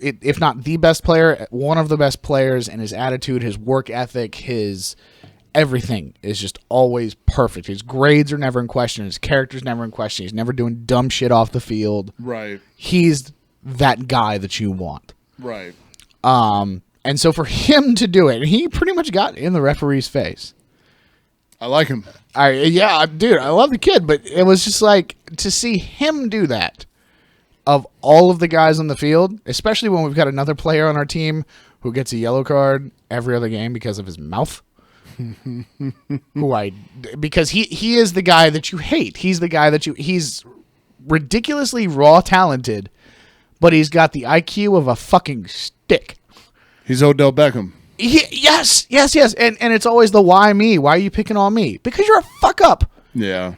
if not the best player, one of the best players, and his attitude, his work ethic, his everything is just always perfect. His grades are never in question. His character's never in question. He's never doing dumb shit off the field. Right. He's that guy that you want. Right. And so for him to do it, he pretty much got in the referee's face. I like him. Dude, I love the kid, but it was just like to see him do that of all of the guys on the field, especially when we've got another player on our team who gets a yellow card every other game because of his mouth. Because he is the guy that you hate. He's the guy that he's ridiculously raw talented, but he's got the IQ of a fucking stick. He's Odell Beckham. Yes. And it's always the why me? Why are you picking on me? Because you're a fuck up. Yeah.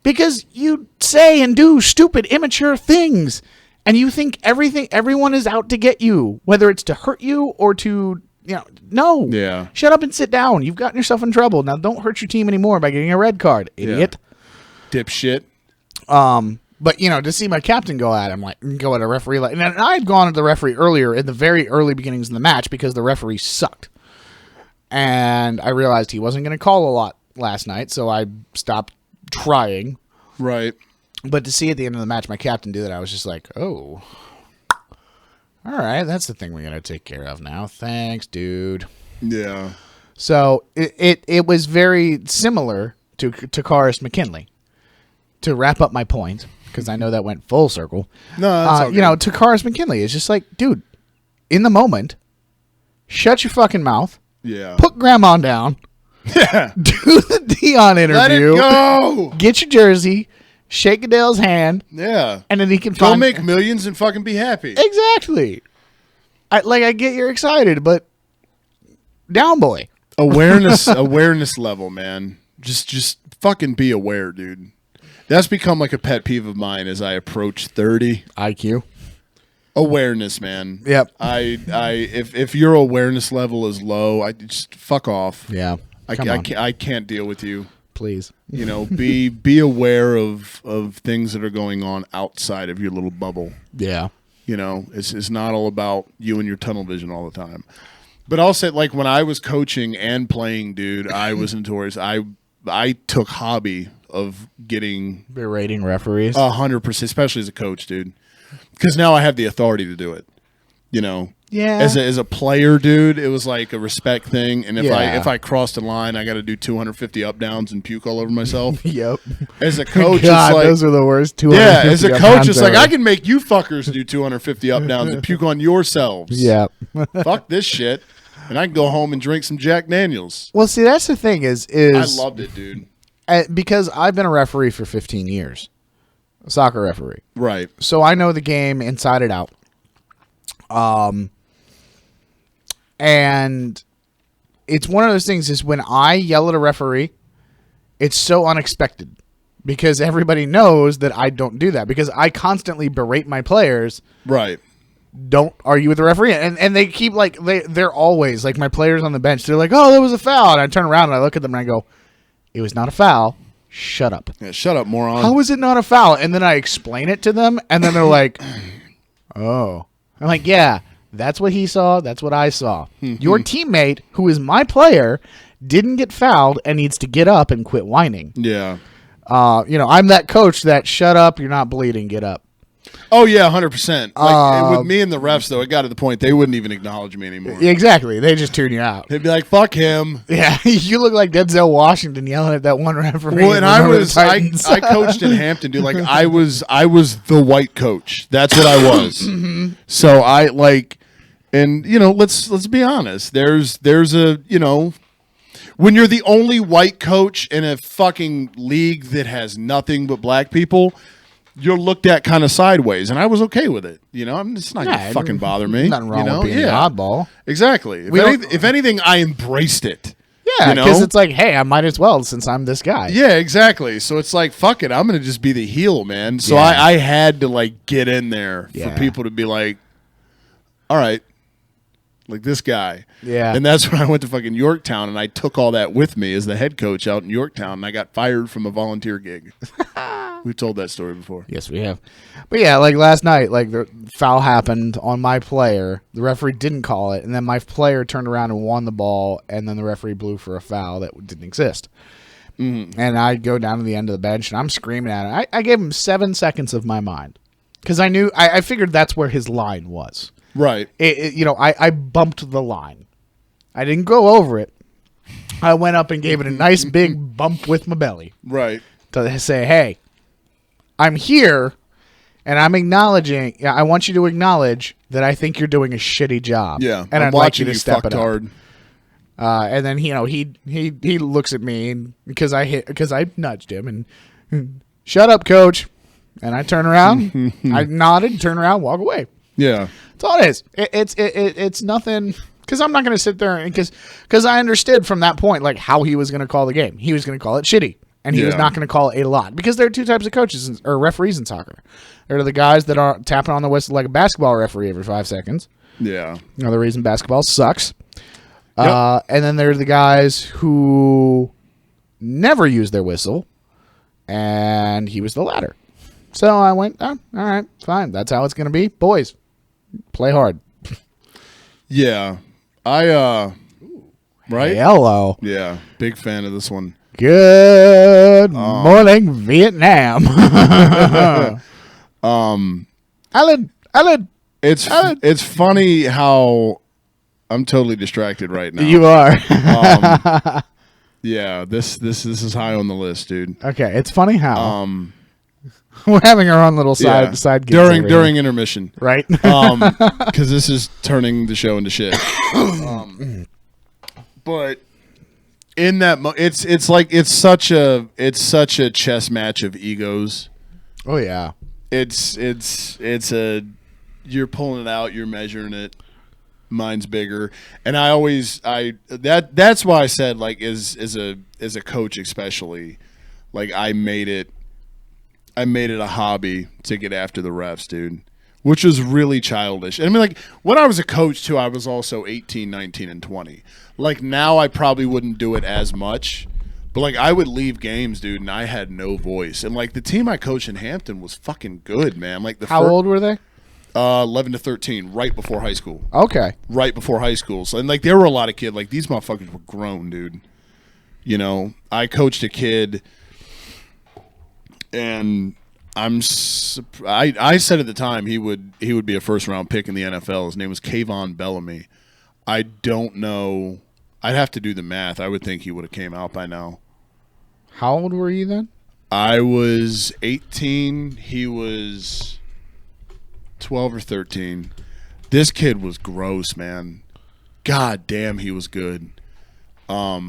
Because you say and do stupid, immature things, and you think everyone is out to get you, whether it's to hurt you or to, no. Yeah. Shut up and sit down. You've gotten yourself in trouble. Now don't hurt your team anymore by getting a red card, idiot. Yeah. Dipshit. But, to see my captain go at him, go at a referee, and I had gone at the referee earlier in the very early beginnings of the match because the referee sucked. And I realized he wasn't going to call a lot last night, so I stopped trying. Right. But to see at the end of the match my captain do that, I was just like, oh. All right, that's the thing we're going to take care of now. Thanks, dude. Yeah. So it was very similar to Takaris McKinley. To wrap up my point, because I know that went full circle. No, that's okay. Takaris McKinley is just like, dude, in the moment, shut your fucking mouth. Yeah. Put grandma down. Yeah. Do the Dion interview. Let it go. Get your jersey. Shake Adele's hand. Yeah. And then he can go make millions and fucking be happy. Exactly. I get you're excited, but down boy. Awareness level, man. Just fucking be aware, dude. That's become like a pet peeve of mine as I approach 30. IQ. Awareness, man. Yep. If your awareness level is low, I just fuck off. Yeah. I can't deal with you. Please. Be aware of things that are going on outside of your little bubble. Yeah. It's not all about you and your tunnel vision all the time. But I'll say, like, when I was coaching and playing, dude, I was notorious. I took hobby of getting Berating referees. 100%, especially as a coach, dude. Because now I have the authority to do it. You know, Yeah. As a player, dude, it was like a respect thing. And if Yeah. I crossed a line, I got to do 250 up downs and puke all over myself. Yep. As a coach, God, it's like, those are the worst. yeah. As a 250 coach, up it's like downs I ever. can make you fuckers do 250 up downs and puke on yourselves. Yeah. Fuck this shit, and I can go home and drink some Jack Daniels. Well, see, that's the thing is I loved it, dude. Because I've been a referee for 15 years, a soccer referee. Right. So I know the game inside and out. And it's one of those things is when I yell at a referee, it's so unexpected because everybody knows that I don't do that because I constantly berate my players. Right. Don't argue with the referee. And they keep like, they're always like my players on the bench. They're like, oh, that was a foul. And I turn around and I look at them and I go, it was not a foul. Shut up. Yeah, shut up, moron. How is it not a foul? And then I explain it to them, and then they're like, oh. I'm like, yeah, that's what he saw. That's what I saw. Your teammate, who is my player, didn't get fouled and needs to get up and quit whining. Yeah. I'm that coach that shut up, you're not bleeding, get up. Oh, yeah, 100%. Like, with me and the refs, though, it got to the point they wouldn't even acknowledge me anymore. Exactly. They just tune you out. They'd be like, fuck him. Yeah, you look like Denzel Washington yelling at that one referee. Well, and I I coached in Hampton, dude. Like, I was the white coach. That's what I was. So I, like, and, let's be honest. There's a, when you're the only white coach in a fucking league that has nothing but black people, you're looked at kind of sideways, and I was okay with it. It's not gonna fucking bother me. Nothing wrong with being an oddball. Exactly. If anything, I embraced it. Yeah, because it's like, hey, I might as well since I'm this guy. Yeah, exactly. So it's like, fuck it, I'm gonna just be the heel, man. So I had to like get in there for people to be like, all right, like this guy. Yeah. And that's when I went to fucking Yorktown, and I took all that with me as the head coach out in Yorktown, and I got fired from a volunteer gig. We've told that story before. Yes, we have. But yeah, like last night, like the foul happened on my player. The referee didn't call it, and then my player turned around and won the ball, and then the referee blew for a foul that didn't exist. And I go down to the end of the bench, and I'm screaming at him. I gave him 7 seconds of my mind because I figured that's where his line was. Right. I bumped the line. I didn't go over it. I went up and gave it a nice big bump with my belly. Right. To say, hey, I'm here, and I'm acknowledging. Yeah, I want you to acknowledge that I think you're doing a shitty job. Yeah, and I'm I'd like you watching to step it up. hard. And then he looks at me because I nudged him and shut up, coach. And I turn around, I nodded, turn around, walk away. Yeah, that's all it is. It's nothing. Because I'm not going to sit there and because I understood from that point like how he was going to call the game. He was going to call it shitty. And he was not going to call it a lot. Because there are two types of coaches or referees in soccer. There are the guys that are tapping on the whistle like a basketball referee every 5 seconds. Yeah. Another reason basketball sucks. Yep. And then there are the guys who never use their whistle. And he was the latter. So I went, oh, all right, fine. That's how it's going to be. Boys, play hard. Yeah. Right? Hello. Yeah. Big fan of this one. Good morning, Vietnam. Alan. It's funny how I'm totally distracted right now. You are. Yeah, this is high on the list, dude. Okay, it's funny how we're having our own little side gigs during intermission, right? Because this is turning the show into shit. But in that, it's such a chess match of egos. Oh yeah, it's a you're pulling it out, you're measuring it. Mine's bigger, and that's why I said like as a coach especially, like I made it a hobby to get after the refs, dude, which was really childish. And I mean, like when I was a coach too, I was also 18, 19, and 20. Like now I probably wouldn't do it as much, but like I would leave games, dude, and I had no voice. And like the team I coached in Hampton was fucking good, man. Like how old were they? 11 to 13, right before high school. Okay. Right before high school. So, and like there were a lot of kids. Like these motherfuckers were grown, dude. You know, I coached a kid, and I said at the time he would be a first round pick in the NFL. His name was Kayvon Bellamy. I don't know. I'd have to do the math. I would think he would have came out by now. How old were you then? I was 18. He was 12 or 13. This kid was gross, man. God damn, he was good. I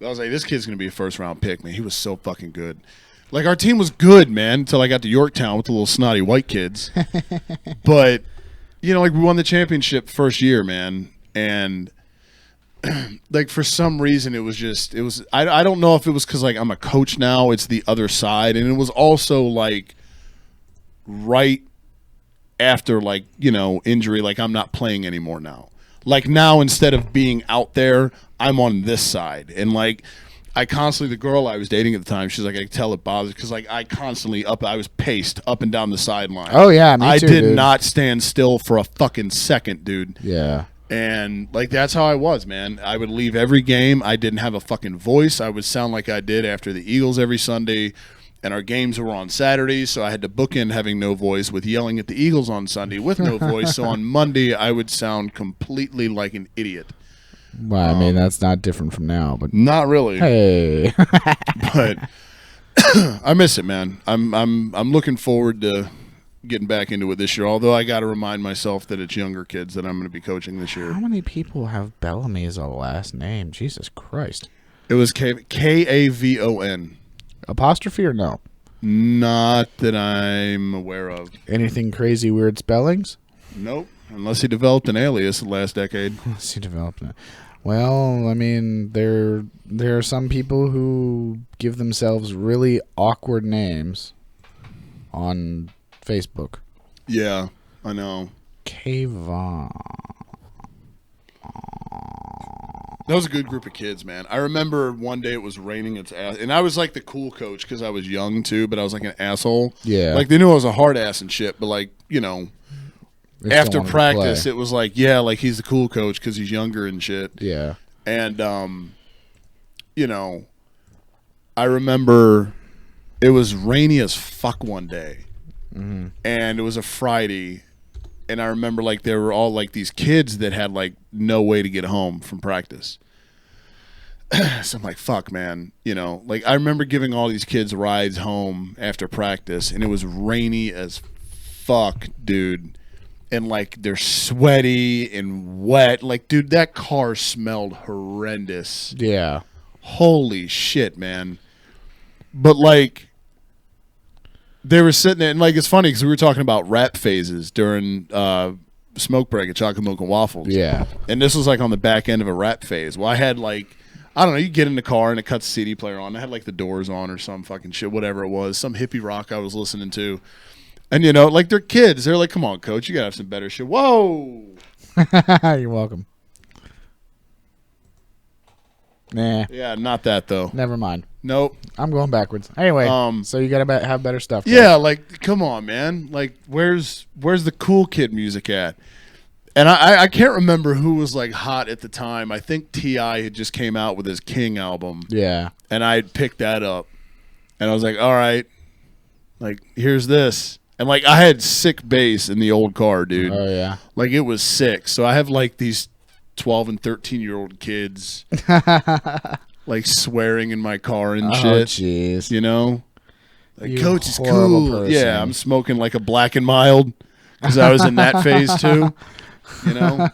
was like, this kid's going to be a first-round pick, man. He was so fucking good. Like, our team was good, man, until I got to Yorktown with the little snotty white kids. But, you know, like, we won the championship first year, man. And, like, for some reason, I don't know if it was because, like, I'm a coach now. It's the other side. And it was also, like, right after, like, you know, injury. Like, I'm not playing anymore now. Like, now, instead of being out there, I'm on this side. And, like, I constantly, the girl I was dating at the time, she's like, I could tell it bothers, because, like, I was paced up and down the sideline. Oh, yeah, me too, I did dude. not stand still for a fucking second, dude. Yeah. And, like, that's how I was, man. I would leave every game. I didn't have a fucking voice. I would sound like I did after the Eagles every Sunday. And our games were on Saturdays, so I had to bookend having no voice with yelling at the Eagles on Sunday with no voice. So on Monday, I would sound completely like an idiot. Well, I mean, that's not different from now, but not really. Hey, but I miss it, man. I'm looking forward to getting back into it this year. Although I got to remind myself that it's younger kids that I'm going to be coaching this year. How many people have Bellamy as a last name? Jesus Christ! It was Kavon. Apostrophe or no? Not that I'm aware of. Anything crazy weird spellings? Nope. Unless he developed an alias the last decade. Unless he developed it. Well, I mean, there are some people who give themselves really awkward names on Facebook. Yeah, I know. Kayvon. That was a good group of kids, man. I remember one day it was raining its ass, and I was like the cool coach because I was young too, but I was like an asshole. Yeah. Like they knew I was a hard ass and shit, but like, you know, after practice it was like, yeah, like he's the cool coach because he's younger and shit. Yeah. And, you know, I remember it was rainy as fuck one day, and it was a Friday. And I remember, like, there were all, like, these kids that had, like, no way to get home from practice. So I'm like, fuck, man. You know, like, I remember giving all these kids rides home after practice, and it was rainy as fuck, dude. And, like, they're sweaty and wet. Like, dude, that car smelled horrendous. Yeah. Holy shit, man. But, like, they were sitting there, and like it's funny because we were talking about rap phases during smoke break at Chocolate Milk and Waffles. Yeah. And this was like on the back end of a rap phase. Well, I had like, I don't know, you get in the car and it cuts the CD player on. I had like the Doors on or some fucking shit, whatever it was, some hippie rock I was listening to. And you know, like they're kids. They're like, come on, coach, you gotta have some better shit. Whoa. You're welcome. Nah. Yeah, not that though. Never mind. Nope. I'm going backwards. Anyway, so you gotta have better stuff. Right? Yeah, like come on, man. Like where's the cool kid music at? And I can't remember who was like hot at the time. I think T.I. had just came out with his King album. Yeah. And I had picked that up. And I was like, all right, like here's this. And like I had sick bass in the old car, dude. Oh yeah. Like it was sick. So I have like these 12 and 13-year-old kids like swearing in my car and shit. Oh jeez. You know? Like, You coach is horrible cool. person. Yeah, I'm smoking like a Black and Mild because I was in that phase too. You know?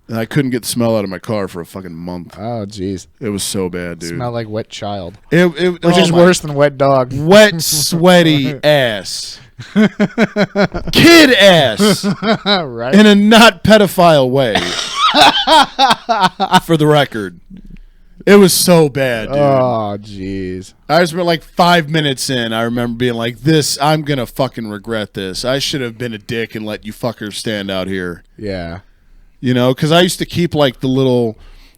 And I couldn't get the smell out of my car for a fucking month. Oh jeez. It was so bad, dude. Smell like wet child. Which is worse than wet dog. Wet, sweaty ass. Kid ass. Right. In a not pedophile way. For the record. It was so bad, dude. Oh jeez. I was like 5 minutes in. I remember being like, I'm going to fucking regret this. I should have been a dick and let you fuckers stand out here. Yeah. You know, because I used to keep like the little,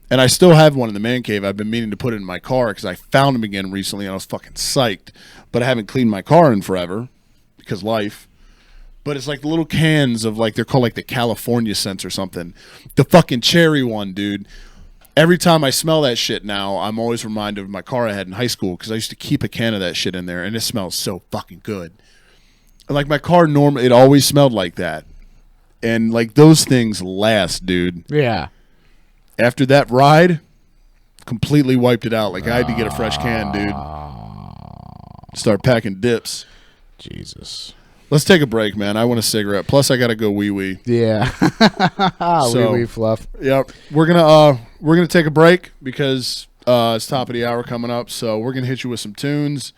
and I still have one in the man cave. I've been meaning to put it in my car because I found him again recently and I was fucking psyched. But I haven't cleaned my car in forever because life. But it's like the little cans of like, they're called like the California scents or something. The fucking cherry one, dude. Every time I smell that shit now, I'm always reminded of my car I had in high school because I used to keep a can of that shit in there, and it smells so fucking good. And like my car normally, it always smelled like that. And like those things last, dude. Yeah. After that ride, completely wiped it out. Like I had to get a fresh can, dude. Start packing dips. Jesus. Let's take a break, man. I want a cigarette. Plus, I gotta go wee wee. Yeah. So, wee fluff. Yep. We're gonna take a break because it's top of the hour coming up. So we're gonna hit you with some tunes.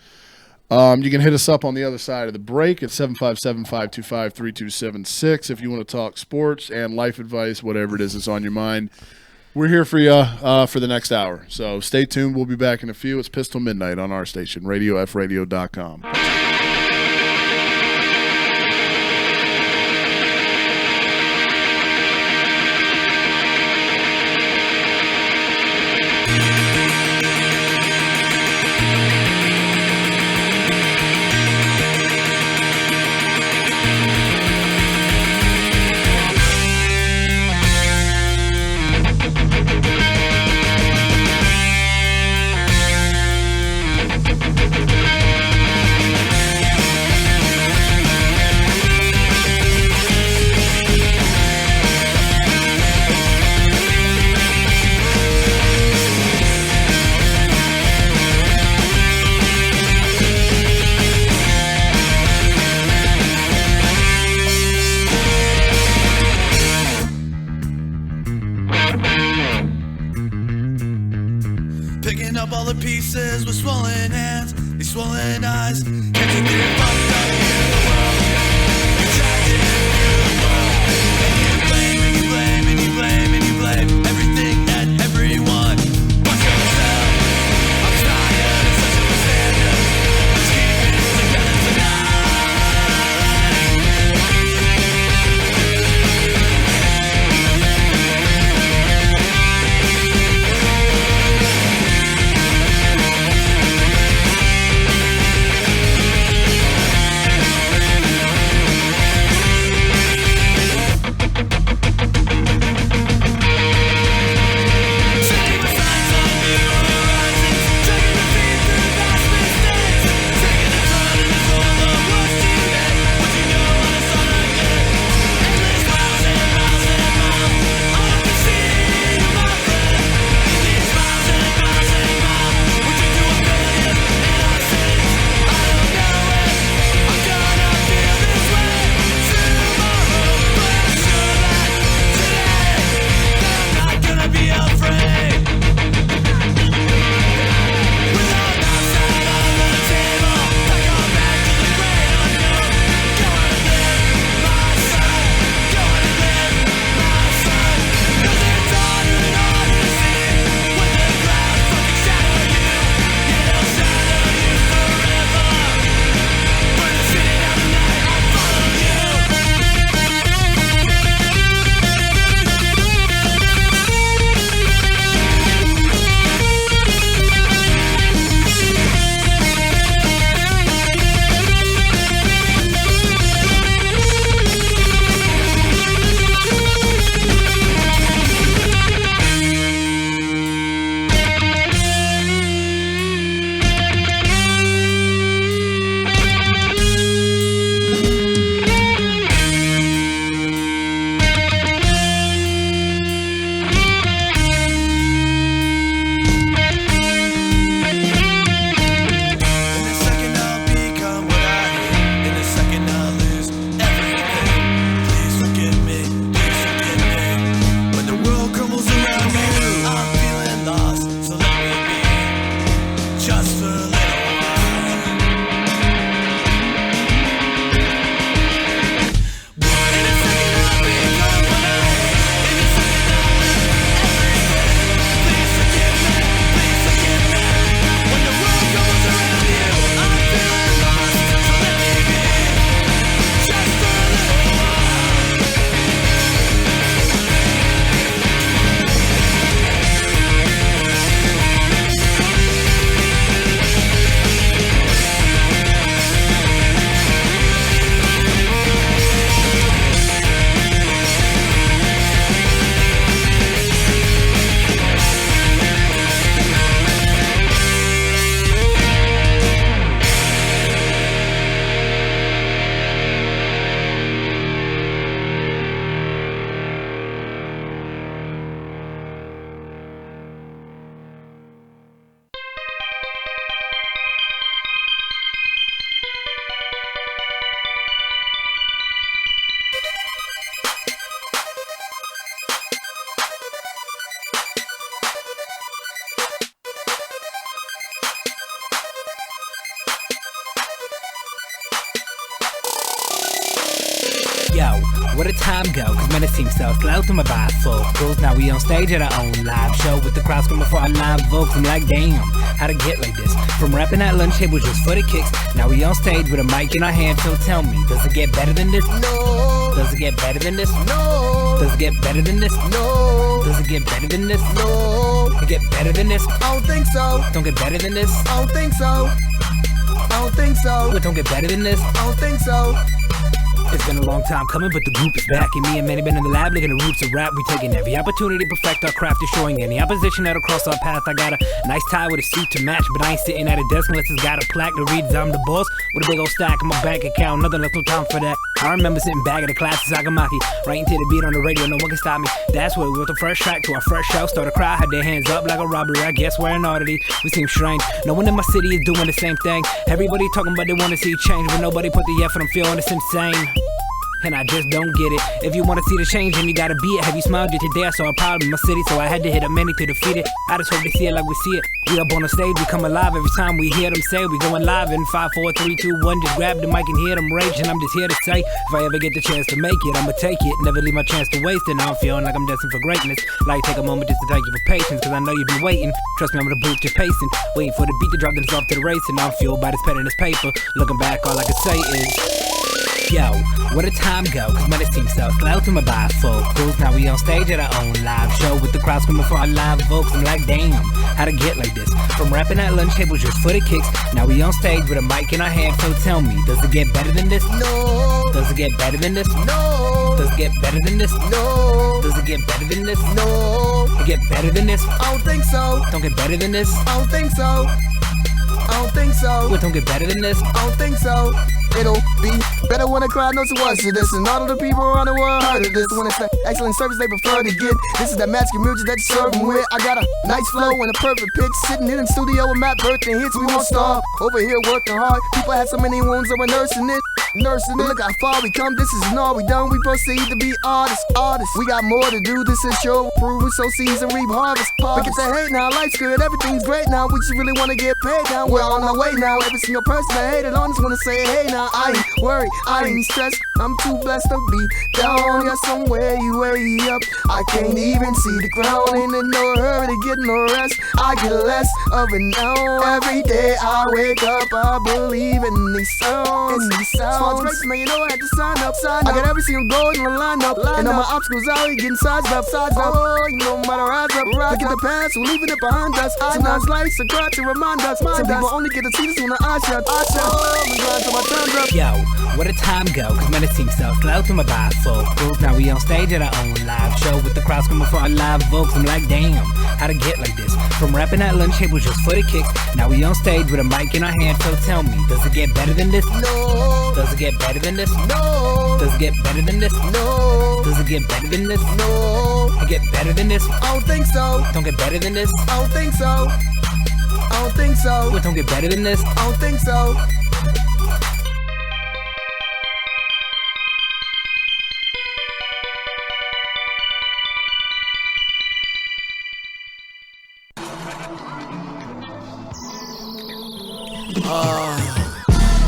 You can hit us up on the other side of the break at 757-525-3276 if you want to talk sports and life advice, whatever it is that's on your mind. We're here for you for the next hour. So stay tuned. We'll be back in a few. It's PIST Til Midnight on our station, radiofradio.com. Picking up all the pieces with swollen hands, these swollen eyes. Can't you get fucked up in the world? You're trapped in the world. And you blame and you blame and you blame and you blame everything and everyone but yourself. I'm tired of such a standard. Let's keep it together tonight. Yo, where the time go? Cause man, it seems so slow through my bifocals. Now we on stage at our own live show with the crowd screaming for our live vocals. I'm like, damn, how'd it get like this? From rapping at lunch tables just for the kicks. Now we on stage with a mic in our hand. So tell me, does it get better than this? No. Does it get better than this? No. Does it get better than this? No. Does it get better than this? No. It get better than this? I don't think so. Don't get better than this? I don't think so. I don't think so. It don't get better than this? I don't think so. It's been a long time coming, but the group is back. And me and many been in the lab, looking at the roots of rap. We taking every opportunity to perfect our craft, destroying any opposition that'll cross our path. I got a nice tie with a suit to match, but I ain't sitting at a desk unless it's got a plaque that reads I'm the boss. With a big old stack in my bank account, nothing left, no time for that. I remember sitting back at the class of Sagamaki, writing to the beat on the radio, no one can stop me. That's where we wrote the first track to our first show. Started a crowd, had their hands up like a robbery. I guess we're an oddity. We seem strange. No one in my city is doing the same thing. Everybody talking about they want to see change, but nobody put the effort. I'm feeling it's insane. And I just don't get it. If you wanna see the change, then you gotta be it. Have you smiled yet today? I saw a problem in my city, so I had to hit up many to defeat it. I just hope they see it like we see it. We up on the stage, we come alive every time we hear them say we going live in 5, 4, 3, 2, 1. Just grab the mic and hear them rage. And I'm just here to say, if I ever get the chance to make it, I'ma take it. Never leave my chance to waste it. Now I'm feeling like I'm destined for greatness. Like take a moment just to thank you for patience, cause I know you've been waiting. Trust me, I'm in the booth just pacing, waiting for the beat to drop, then it's off to the race. And I'm fueled by this pen and this paper. Looking back, all I can say is, yo, where the time go? Cause man, it seems so slow through my bifocals. Now we on stage at our own live show with the crowd screaming for our live vocals. I'm like, damn, how'd it get like this? From rapping at lunch tables just for the kicks. Now we on stage with a mic in our hand. So tell me, does it get better than this? No. Does it get better than this? No. Does it get better than this? No. Does it get better than this? No. It get better than this? I don't think so. Don't get better than this? I don't think so. I don't think so. What don't get better than this? I don't think so. It'll be better when the crowd knows it was to this. And all of the people around the world heard of this. When it's the excellent service they prefer to get. This is that magic music that you serve them with. I got a nice flow and a perfect pitch. Sitting in the studio with my birthday hits. We won't stop. Over here working hard. People had so many wounds that we're nursing it. Nursing it. Look how far we come. This isn't all we done. We proceed to be artists. We got more to do. This is show prove we sow seeds and reap harvest. Forget the hate now. Life's good. Everything's great now. We just really want to get paid now. We're on our way now. Every single person that hated on us want to say hey now. I ain't worried, I ain't stressed. I'm too blessed to be down. Got somewhere you way up. I can't even see the ground. Ain't in no hurry to get no rest. I get less of it now. Every day I wake up, I believe in these sounds. Small race, man, you know I had to sign up. I got every single goal in the lineup. And all my obstacles out here getting sized up. Oh, you know, matter rise up. Look at the past, we're leaving it behind us. Sometimes life's a cry to remind us. Some people only get to see this when the eyes shut. Oh, I'm glad till my time's up. Yo, where the time go? Cause man, it seems so slow through my bifocals. Now we on stage at our own live show with the crowd screaming for our live vocals. I'm like, damn, how'd it get like this? From rapping at lunch tables just for the kicks. Now we on stage with a mic in our hand. So tell me, does it get better than this? No. Does it get better than this? No. Does it get better than this? No. Does it get better than this? No. It get better than this? I don't think so. Don't get better than this? I don't think so. I don't think so. What don't get better than this? I don't think so.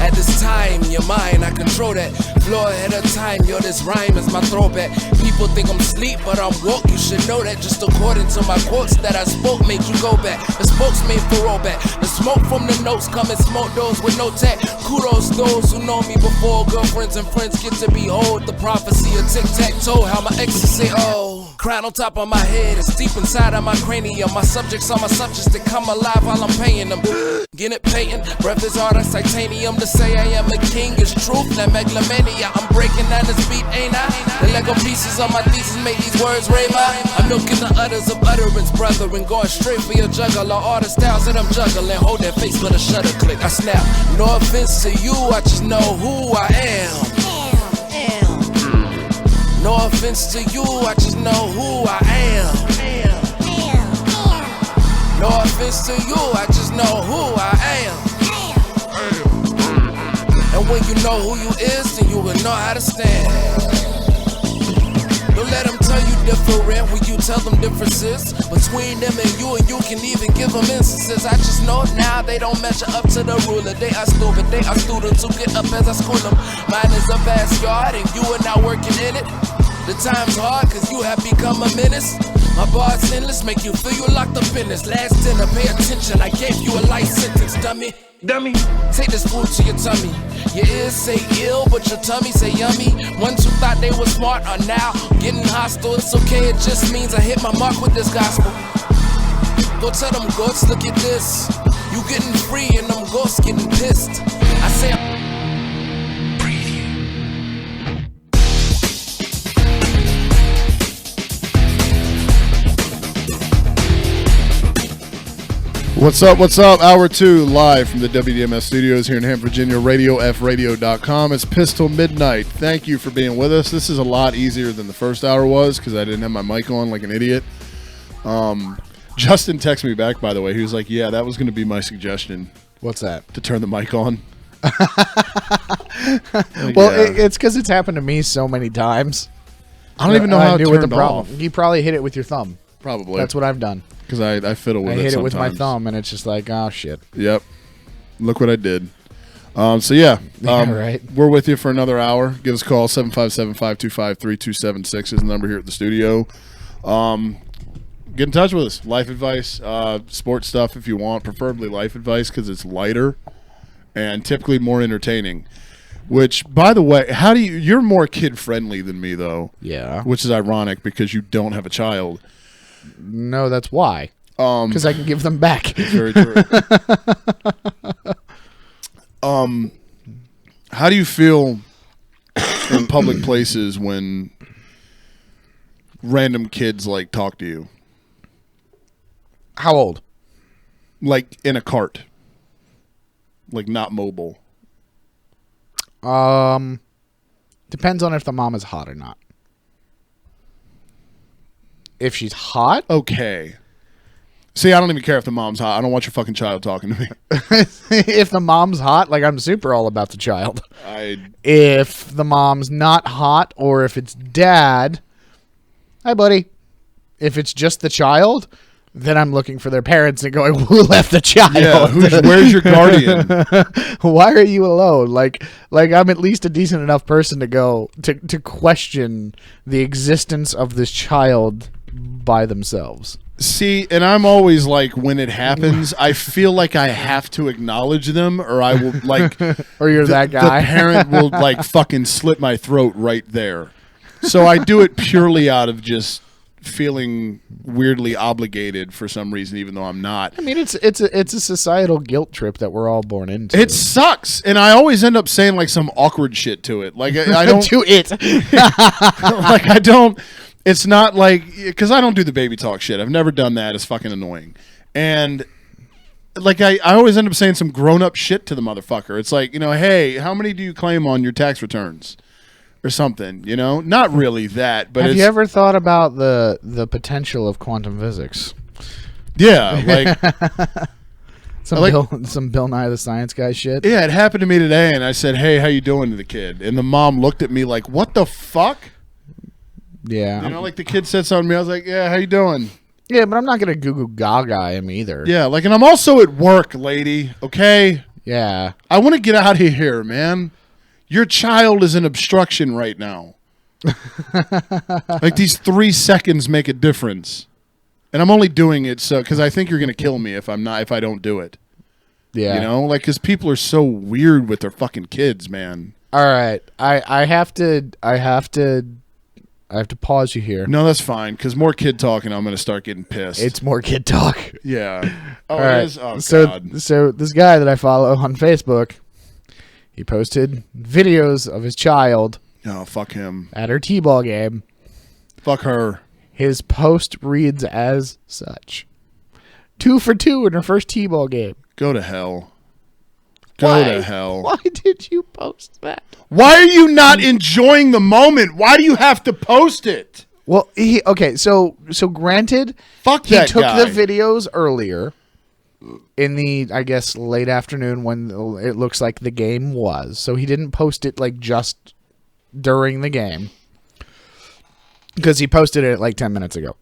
At this time, your mind, I control that. Floor ahead of time, yo, this rhyme is my throwback. People think I'm sleep, but I'm woke, you should know that. Just according to my quotes that I spoke, make you go back. The spokesman for rollback. The smoke from the notes come and smoke those with no tech. Kudos those who know me before girlfriends and friends get to behold the prophecy of tic-tac-toe. How my exes say, oh. Crown on top of my head, it's deep inside of my cranium. My subjects are my subjects that come alive while I'm paying them. Get it paying, breath is hard as titanium. To say I am a king is truth, not megalomania. I'm breaking down this beat, ain't I? The Lego pieces on my thesis make these words rave. I'm milking the utters of utterance, brother, and going straight for your juggler. All the styles that I'm juggling, hold that face for the shutter click. I snap, no offense to you, I just know who I am. No offense to you, I just know who I am. No offense to you, I just know who I am. And when you know who you is, then you will know how to stand. Don't let them tell you different when you tell them differences between them and you can even give them instances. I just know now they don't measure up to the ruler. They are stupid, they are students who get up as I school them. Mine is a vast yard and you are now working in it. The time's hard cause you have become a menace. My bars endless, make you feel you locked up in this. Last dinner, pay attention, I gave you a life sentence, dummy. Dummy, take this food to your tummy. Your ears say ill, but your tummy say yummy. Ones who thought they were smart are now getting hostile. It's okay, it just means I hit my mark with this gospel. Go tell them ghosts, look at this. You getting free and them ghosts getting pissed. I say What's up? What's up? Hour 2 live from the WDMS studios here in Hampton, Virginia, RadioFradio.com. It's PIST Til Midnight. Thank you for being with us. This is a lot easier than the first hour was because I didn't have my mic on like an idiot. Justin texted me back, by the way. He was like, yeah, that was going to be my suggestion. What's that? To turn the mic on. Well, it's because it's happened to me so many times. I don't even know how it turned off. You probably hit it with your thumb. Probably. That's what I've done. Because I fiddle with it I hit sometimes. it with my thumb, and it's just like, oh, shit. Yep. Look what I did. So, yeah. Right. We're with you for another hour. Give us a call. 757-525-3276 is the number here at the studio. Get in touch with us. Life advice, sports stuff if you want. Preferably life advice because it's lighter and typically more entertaining. Which, by the way, you're more kid-friendly than me, though. Yeah. Which is ironic because you don't have a child. No, that's why. Because I can give them back. It's very true. How do you feel in public places when random kids like talk to you? How old? Like in a cart. Like not mobile. Depends on if the mom is hot or not. If she's hot? Okay. See, I don't even care if the mom's hot. I don't want your fucking child talking to me. If the mom's hot, like I'm super all about the child. I If the mom's not hot or if it's dad, hi buddy. If it's just the child, then I'm looking for their parents and going, who left the child? Yeah, where's your guardian? Why are you alone? Like I'm at least a decent enough person to go to question the existence of this child by themselves. See, and I'm always like, when it happens, I feel like I have to acknowledge them, or I will like, or you're that guy. The parent will like fucking slit my throat right there. So I do it purely out of just feeling weirdly obligated for some reason, even though I'm not. I mean, it's a societal guilt trip that we're all born into. It sucks, and I always end up saying like some awkward shit to it. Like I don't to it. Like I don't. It's not like, because I don't do the baby talk shit. I've never done that. It's fucking annoying. And like I always end up saying some grown up shit to the motherfucker. It's like, hey, how many do you claim on your tax returns? Or something, Not really that, but have you ever thought about the potential of quantum physics? Yeah, like some Bill Nye the Science Guy shit. Yeah, it happened to me today, and I said, "Hey, how you doing?" to the kid, and the mom looked at me like, "What the fuck?" Yeah, like the kid said something to me. I was like, "Yeah, how you doing?" Yeah, but I'm not gonna goo goo gaga him either. Yeah, like, and I'm also at work, lady. Okay. Yeah, I want to get out of here, man. Your child is an obstruction right now. Like these 3 seconds make a difference, and I'm only doing it so because I think you're gonna kill me if I don't do it. Yeah, like because people are so weird with their fucking kids, man. All right, I have to pause you here. No, that's fine because more kid talk, and I'm gonna start getting pissed. It's more kid talk. Yeah. Oh, all right. It is. Oh, God. So this guy that I follow on Facebook. He posted videos of his child. Oh, fuck him. At her t-ball game. Fuck her. His post reads as such. 2 for 2 in her first t-ball game. Go to hell. Go to hell. Why did you post that? Why are you not enjoying the moment? Why do you have to post it? Well, so granted, fuck he that took guy. the videos earlier. In the, I guess, late afternoon when it looks like the game was. So he didn't post it like just during the game. because he posted it like 10 minutes ago.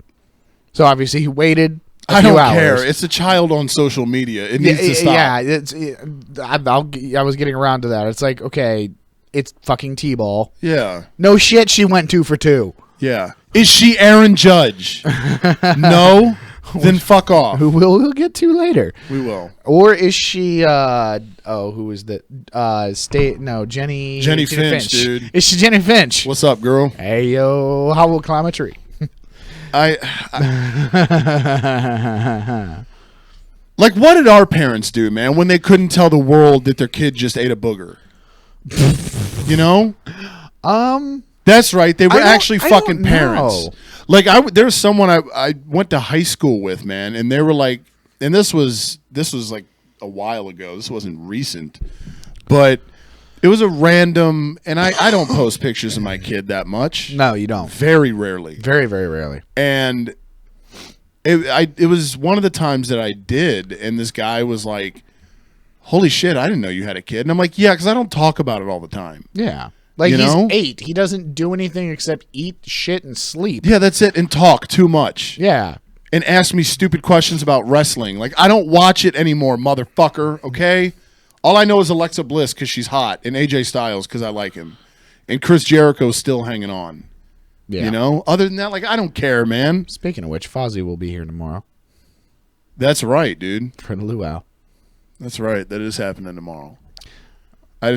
So obviously he waited. I don't care. It's a child on social media. It needs to stop. Yeah, I was getting around to that. It's like, okay, it's fucking T-ball. Yeah. No shit, she went 2 for 2. Yeah. Is she Aaron Judge? No? Then fuck off. Who we'll get to later. We will. Or is she, who is that? Jenny Finch, dude. Is she Jenny Finch? What's up, girl? Hey, yo, how will climb a tree? Like, what did our parents do, man, when they couldn't tell the world that their kid just ate a booger? You know? That's right. They were actually fucking parents. Like, there's someone I went to high school with, man, and they were like, and this was like a while ago. This wasn't recent, but it was a random, and I don't post pictures of my kid that much. No, you don't. Very rarely. Very, very rarely. And it was one of the times that I did, and this guy was like, holy shit, I didn't know you had a kid. And I'm like, yeah, because I don't talk about it all the time. Yeah. Like, he's 8. He doesn't do anything except eat, shit, and sleep. Yeah, that's it, and talk too much. Yeah. And ask me stupid questions about wrestling. Like, I don't watch it anymore, motherfucker, okay? All I know is Alexa Bliss because she's hot, and AJ Styles because I like him. And Chris Jericho's still hanging on. Yeah. You know? Other than that, like, I don't care, man. Speaking of which, Fozzy will be here tomorrow. That's right, dude. For the luau. That's right. That is happening tomorrow. I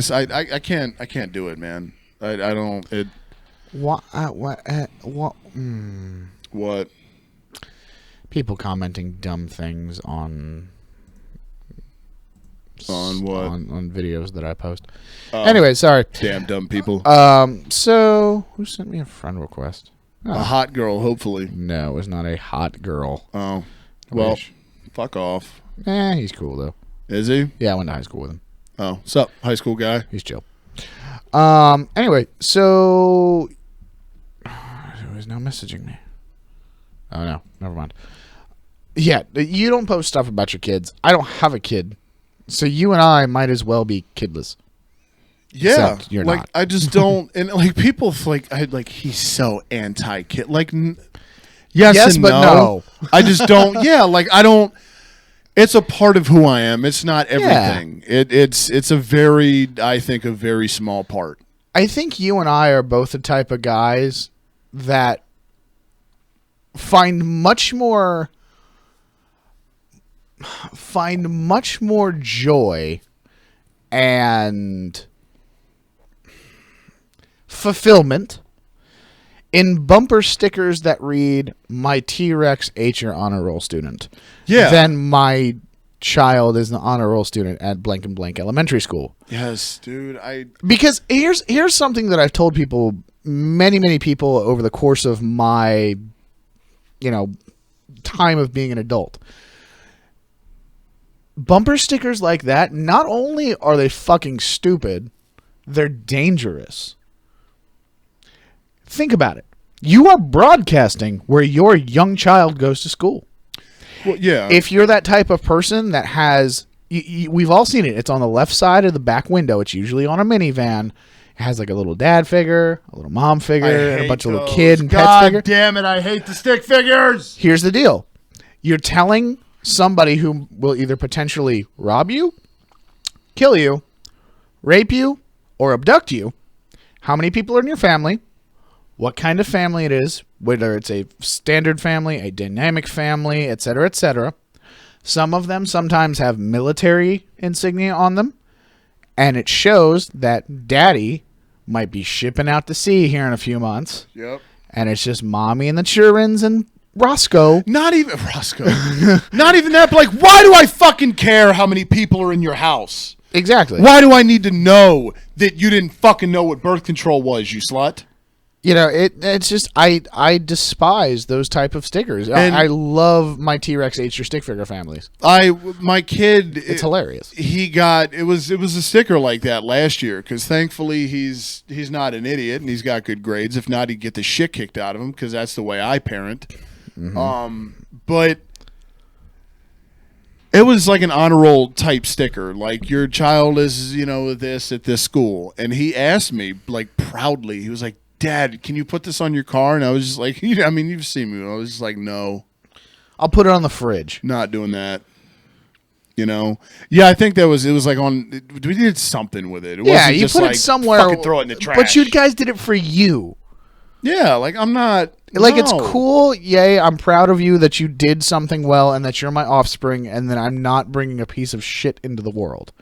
can't do it, man. I don't. It. What? What? People commenting dumb things on what? On videos that I post. Anyway, sorry. Damn dumb people. So who sent me a friend request? A hot girl, hopefully. No, it was not a hot girl. Oh, well, fuck off. He's cool though. Is he? Yeah, I went to high school with him. Oh, what's up, high school guy? He's chill. Anyway, so who is now messaging me? Oh no, never mind. Yeah, you don't post stuff about your kids. I don't have a kid, so you and I might as well be kidless. Yeah, except you're like not. I just don't, and like people like he's so anti-kid. Like, yes and but no. I just don't. Yeah, like I don't. It's a part of who I am. It's not everything. Yeah. It's a very, I think, a very small part. I think you and I are both the type of guys that find much more joy and fulfillment in bumper stickers that read, "My T-Rex ate your honor roll student." Yeah. Then my child is an honor roll student at blank and blank elementary school. Yes, dude. Because here's something that I've told people, many people over the course of my, time of being an adult. Bumper stickers like that, not only are they fucking stupid, they're dangerous. Think about it. You are broadcasting where your young child goes to school. Well, yeah. If you're that type of person that has, we've all seen it. It's on the left side of the back window. It's usually on a minivan. It has like a little dad figure, a little mom figure, and a bunch of little kid and pet figure. God damn it! I hate the stick figures. Here's the deal: you're telling somebody who will either potentially rob you, kill you, rape you, or abduct you how many people are in your family, what kind of family it is, whether it's a standard family, a dynamic family, etc., etc. Some of them sometimes have military insignia on them, and it shows that daddy might be shipping out to sea here in a few months. Yep. And it's just mommy and the childrens and Roscoe. Not even Roscoe. Not even that. But like, why do I fucking care how many people are in your house? Exactly. Why do I need to know that you didn't fucking know what birth control was, you slut? It's just I despise those type of stickers. I love my T-Rex ate your stick figure families. My kid, it's hilarious. He got it was a sticker like that last year because thankfully he's not an idiot and he's got good grades. If not, he'd get the shit kicked out of him because that's the way I parent. Mm-hmm. But it was like an honor roll type sticker, like your child is this at this school, and he asked me like proudly. He was like, Dad, can you put this on your car? And I was just like, I mean, you've seen me. I was just like, no, I'll put it on the fridge. not doing that. You know? Yeah, I think it was like we did something with it. It Yeah, wasn't you just put like, it somewhere. fucking throw it in the trash. But you guys did it for you. Yeah, like I'm not. Like, it's no. cool. Yay, I'm proud of you that you did something well and that you're my offspring and that I'm not bringing a piece of shit into the world.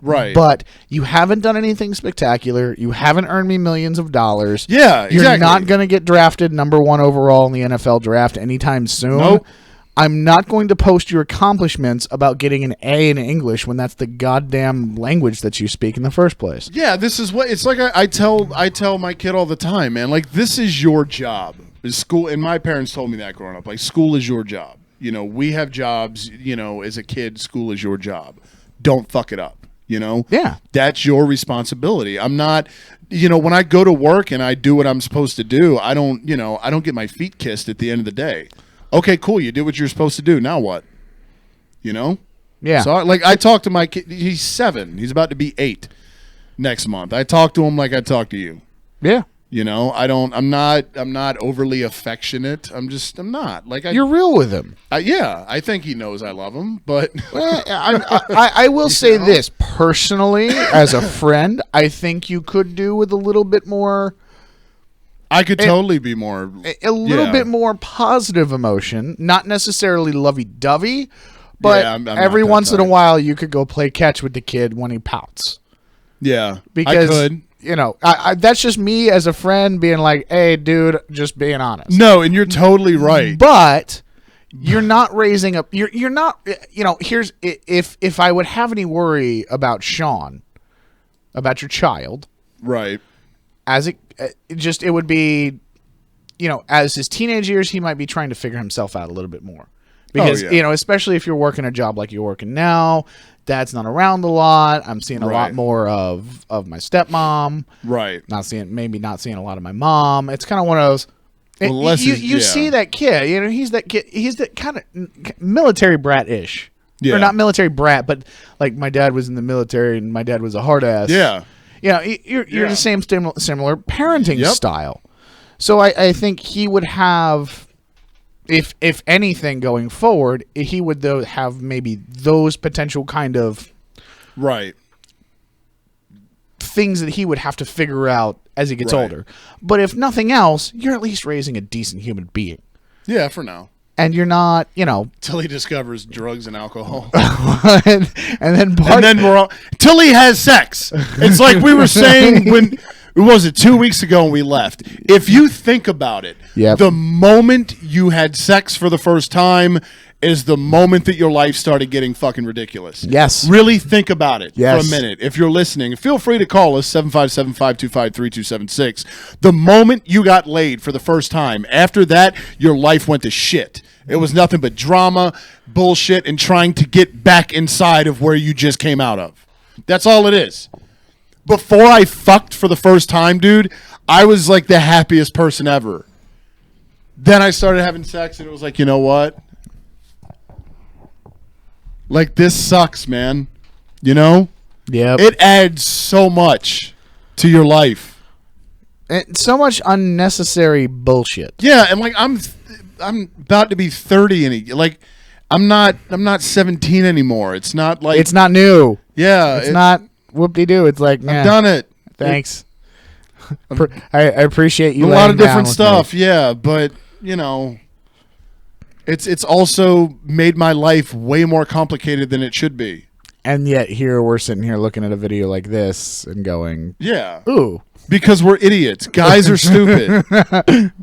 Right. But you haven't done anything spectacular. You haven't earned me millions of dollars. Yeah, You're exactly. not going to get drafted number 1 overall in the NFL draft anytime soon. Nope. I'm not going to post your accomplishments about getting an A in English when that's the goddamn language that you speak in the first place. Yeah, this is what it's like. I tell my kid all the time, man. Like, this is your job. Is school, and my parents told me that growing up. Like, school is your job. You know, we have jobs. You know, as a kid, school is your job. Don't fuck it up. You know? Yeah. That's your responsibility. I'm not, you know, when I go to work and I do what I'm supposed to do, I don't get my feet kissed at the end of the day. Okay, cool. You did what you're supposed to do. Now what? You know? Yeah. So, like, I talked to my kid. He's 7. He's about to be 8 next month. I talk to him like I talk to you. Yeah. You know, I'm not overly affectionate. I'm not. Like, You're real with him. Yeah, I think he knows I love him, but Well, I will say this personally, as a friend, I think you could do with a little bit more. I could totally be more A little bit more positive emotion, not necessarily lovey-dovey, but Yeah, I'm not every that once in a type. while you could go play catch with the kid when he pouts. Yeah, Because, I could. you know, that's just me as a friend being like, hey, dude, just being honest. No, and you're totally right. But you're not raising up. You're not. You know. Here's if I would have any worry about Sean, about your child, Right. as it would be, you know, as his teenage years, he might be trying to figure himself out a little bit more. Because yeah. you know, especially if you're working a job like you're working now, Dad's not around a lot. I'm seeing a lot Right. more of my stepmom. Right. Not seeing a lot of my mom. It's kind of one of those. Well, unless you he's- yeah. see that kid, you know, he's that kid. He's that kind of military brat-ish. Yeah. Or not military brat, but like my dad was in the military and my dad was a hard ass. Yeah. You know, you're the same similar parenting Yep. style. So I think he would have, if anything going forward, he would though have maybe those potential kind of Right. things that he would have to figure out as he gets Right. older. But if nothing else, you're at least raising a decent human being. Yeah, for now. And you're not, you know, Till he discovers drugs and alcohol. and then And then we're all till he has sex. It's like we were saying when was it 2 weeks ago when we left. If you think about it, Yep. the moment you had sex for the first time is the moment that your life started getting fucking ridiculous. Yes. Really think about it Yes. for a minute. If you're listening, feel free to call us 757-525-3276. The moment you got laid for the first time, after that, your life went to shit. It was nothing but drama, bullshit, and trying to get back inside of where you just came out of. That's all it is. Before I fucked for the first time, dude, I was like the happiest person ever. Then I started having sex, and it was like, you know what? Like, this sucks, man. You know? yeah, It adds so much to your life. so much unnecessary bullshit. Yeah, and like I'm about to be 30 and like I'm not 17 anymore. It's not like It's not new. yeah, It's not whoop-de-doo. It's like, I've done it. Thanks. I appreciate you. A lot laying of down different with stuff, me. yeah, but you know, it's also made my life way more complicated than it should be. And yet here we're sitting here looking at a video like this and going, Yeah, ooh, because we're idiots. Guys are stupid.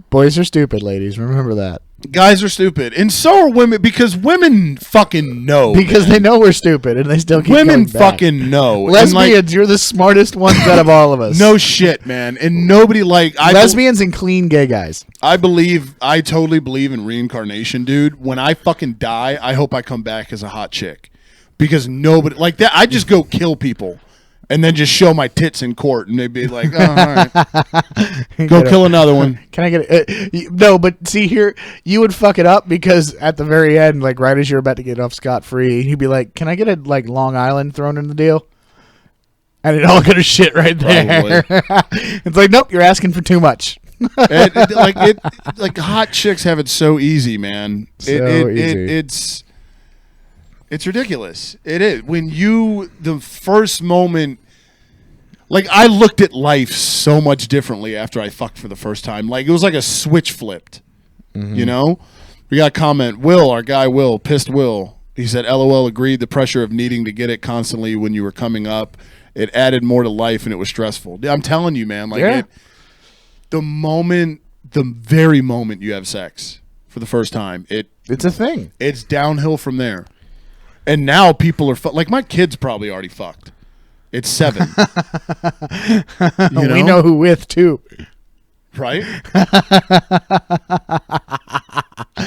boys are stupid, ladies. Remember that. Guys are stupid, and so are women. Because women fucking know. Because they know we're stupid and they still keep women going back. fucking know. And, Lesbians, you're the smartest ones out of all of us. no shit, man. And nobody like Lesbians and clean gay guys. I totally believe in reincarnation, dude. When I fucking die, I hope I come back as a hot chick. Because nobody like that. I just go kill people and then just show my tits in court, and they'd be like, "Oh, all right, go kill another one." Can I get it? No, but see here, you would fuck it up because at the very end, like right as you're about to get off scot-free, you'd be like, "Can I get a like Long Island thrown in the deal?" And it all go to shit right there. It's like, nope, you're asking for too much. Like hot chicks have it so easy, man. It's ridiculous. It is when the first moment. Like, I looked at life so much differently after I fucked for the first time. Like, it was like a switch flipped. Mm-hmm. You know? We got a comment. Will, our guy Will, Pissed Will. He said, LOL, agreed. The pressure of needing to get it constantly when you were coming up, it added more to life and it was stressful. I'm telling you, man. Like, the very moment you have sex for the first time, it's a thing. It's downhill from there. And now people are, like, my kid's probably already fucked. It's 7. We know who with, too. Right?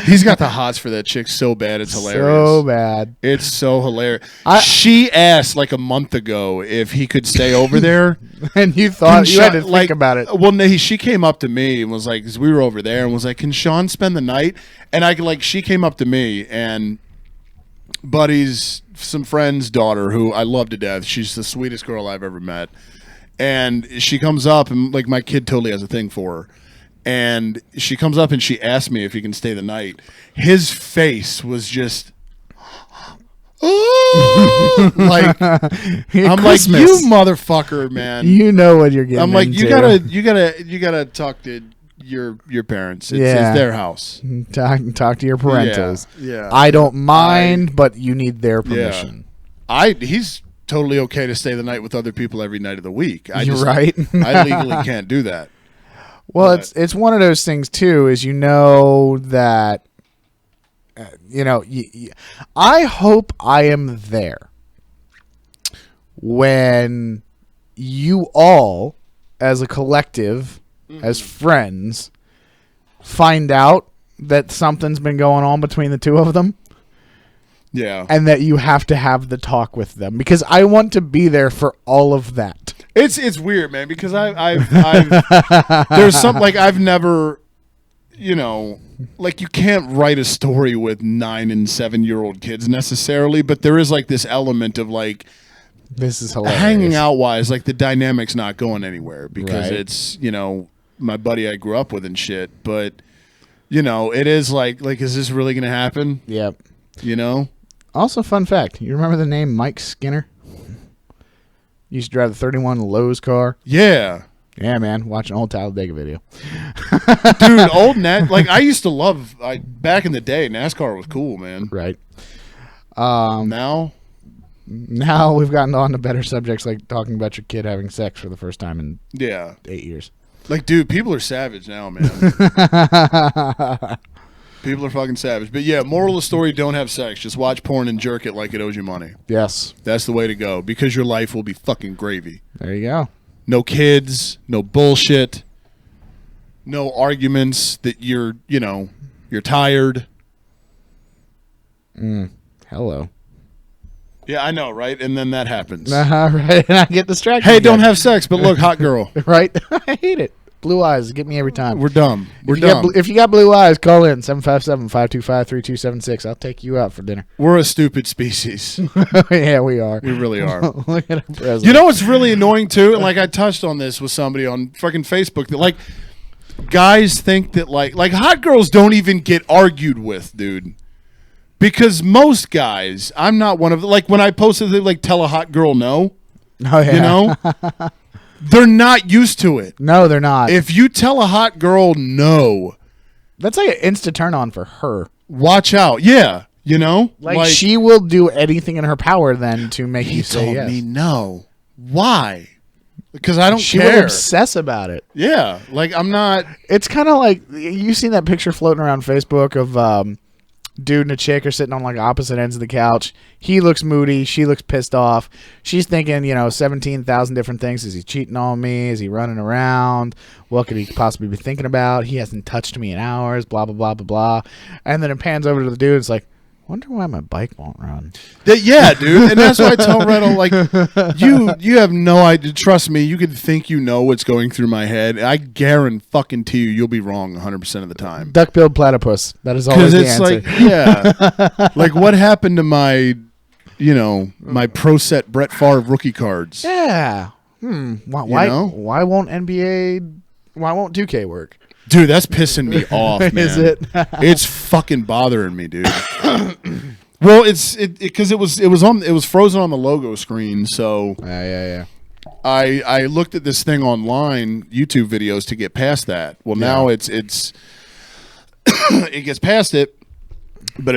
He's got the hots for that chick so bad, it's hilarious. So bad. It's so hilarious. She asked, like, a month ago if he could stay over there. And you thought you had to think about it. Well, no, she came up to me and was like, 'cause we were over there, and was like, can Sean spend the night? And she came up to me, and buddies, some friend's daughter who I love to death. She's the sweetest girl I've ever met. And she comes up, and like my kid totally has a thing for her. And she comes up and she asks me if he can stay the night. His face was just like I'm Christmas. like, you motherfucker, man. You know what you're getting I'm like, into. you gotta talk to your parents. It's their house. Talk to your parentals. Yeah. I don't mind, but you need their permission. He's totally okay to stay the night with other people every night of the week. I legally can't do that. Well, it's one of those things too. Is that I hope I am there when you all, as a collective, as friends, find out that something's been going on between the two of them. Yeah. And that you have to have the talk with them, because I want to be there for all of that. It's weird, man, because I've there's some, like, I've never, like, you can't write a story with 9 and 7-year-old kids necessarily, but there is like this element of like, this is hilarious. Hanging out wise, like the dynamic's not going anywhere because Right. it's, my buddy I grew up with and shit, but it is like, is this really going to happen? Yep. Also, fun fact, you remember the name Mike Skinner? Used to drive the 31 Lowe's car. Yeah. Yeah, man. Watch an old Talladega video. Dude, old like I used to love, back in the day, NASCAR was cool, man. Right. Now we've gotten on to better subjects, like talking about your kid having sex for the first time in 8 years. Like, dude, people are savage now, man. People are fucking savage. But yeah, moral of the story, don't have sex. Just watch porn and jerk it like it owes you money. Yes. That's the way to go, because your life will be fucking gravy. There you go. No kids, no bullshit, no arguments that you're tired. Hello. Yeah, I know, right? And then that happens. Right, and I get distracted. Hey, don't have sex, but look, hot girl. Right? I hate it. Blue eyes get me every time. We're dumb. We're dumb. If you got blue eyes, call in 757-525-3276. I'll take you out for dinner. We're a stupid species. Yeah, we are. We really are. Look at our president. You know what's really annoying too? And like I touched on this with somebody on fucking Facebook, that like guys think that like hot girls don't even get argued with, dude. Because most guys, I'm not one of them. Like when I posted, they like tell a hot girl no. Oh yeah. They're not used to it. No, they're not. If you tell a hot girl no, that's like an instant turn on for her. Watch out. Yeah. Like she will do anything in her power then to make you say yes. He told me no. Why? Because I don't she care. She would obsess about it. Yeah. Like I'm not. It's kind of like, you seen that picture floating around Facebook of dude and a chick are sitting on like opposite ends of the couch. He looks moody. She looks pissed off. She's thinking, 17,000 different things. Is he cheating on me? Is he running around? What could he possibly be thinking about? He hasn't touched me in hours, blah, blah, blah, blah, blah. And then it pans over to the dude. It's like, wonder why my bike won't run. Yeah, dude. And that's why I tell Reddle, like, you have no idea. Trust me, you could think you know what's going through my head. I guarantee you'll be wrong 100% of the time. Duck-billed platypus. That is always the answer. Because it's like, yeah. Like, what happened to my, my pro set Brett Favre rookie cards? Yeah. Why won't NBA Why won't 2K work? Dude, that's pissing me off, man. Is it? It's fucking bothering me, dude. Well, because it was frozen on the logo screen, so Yeah. I looked at this thing online, YouTube videos, to get past that. Well, now it's it gets past it, but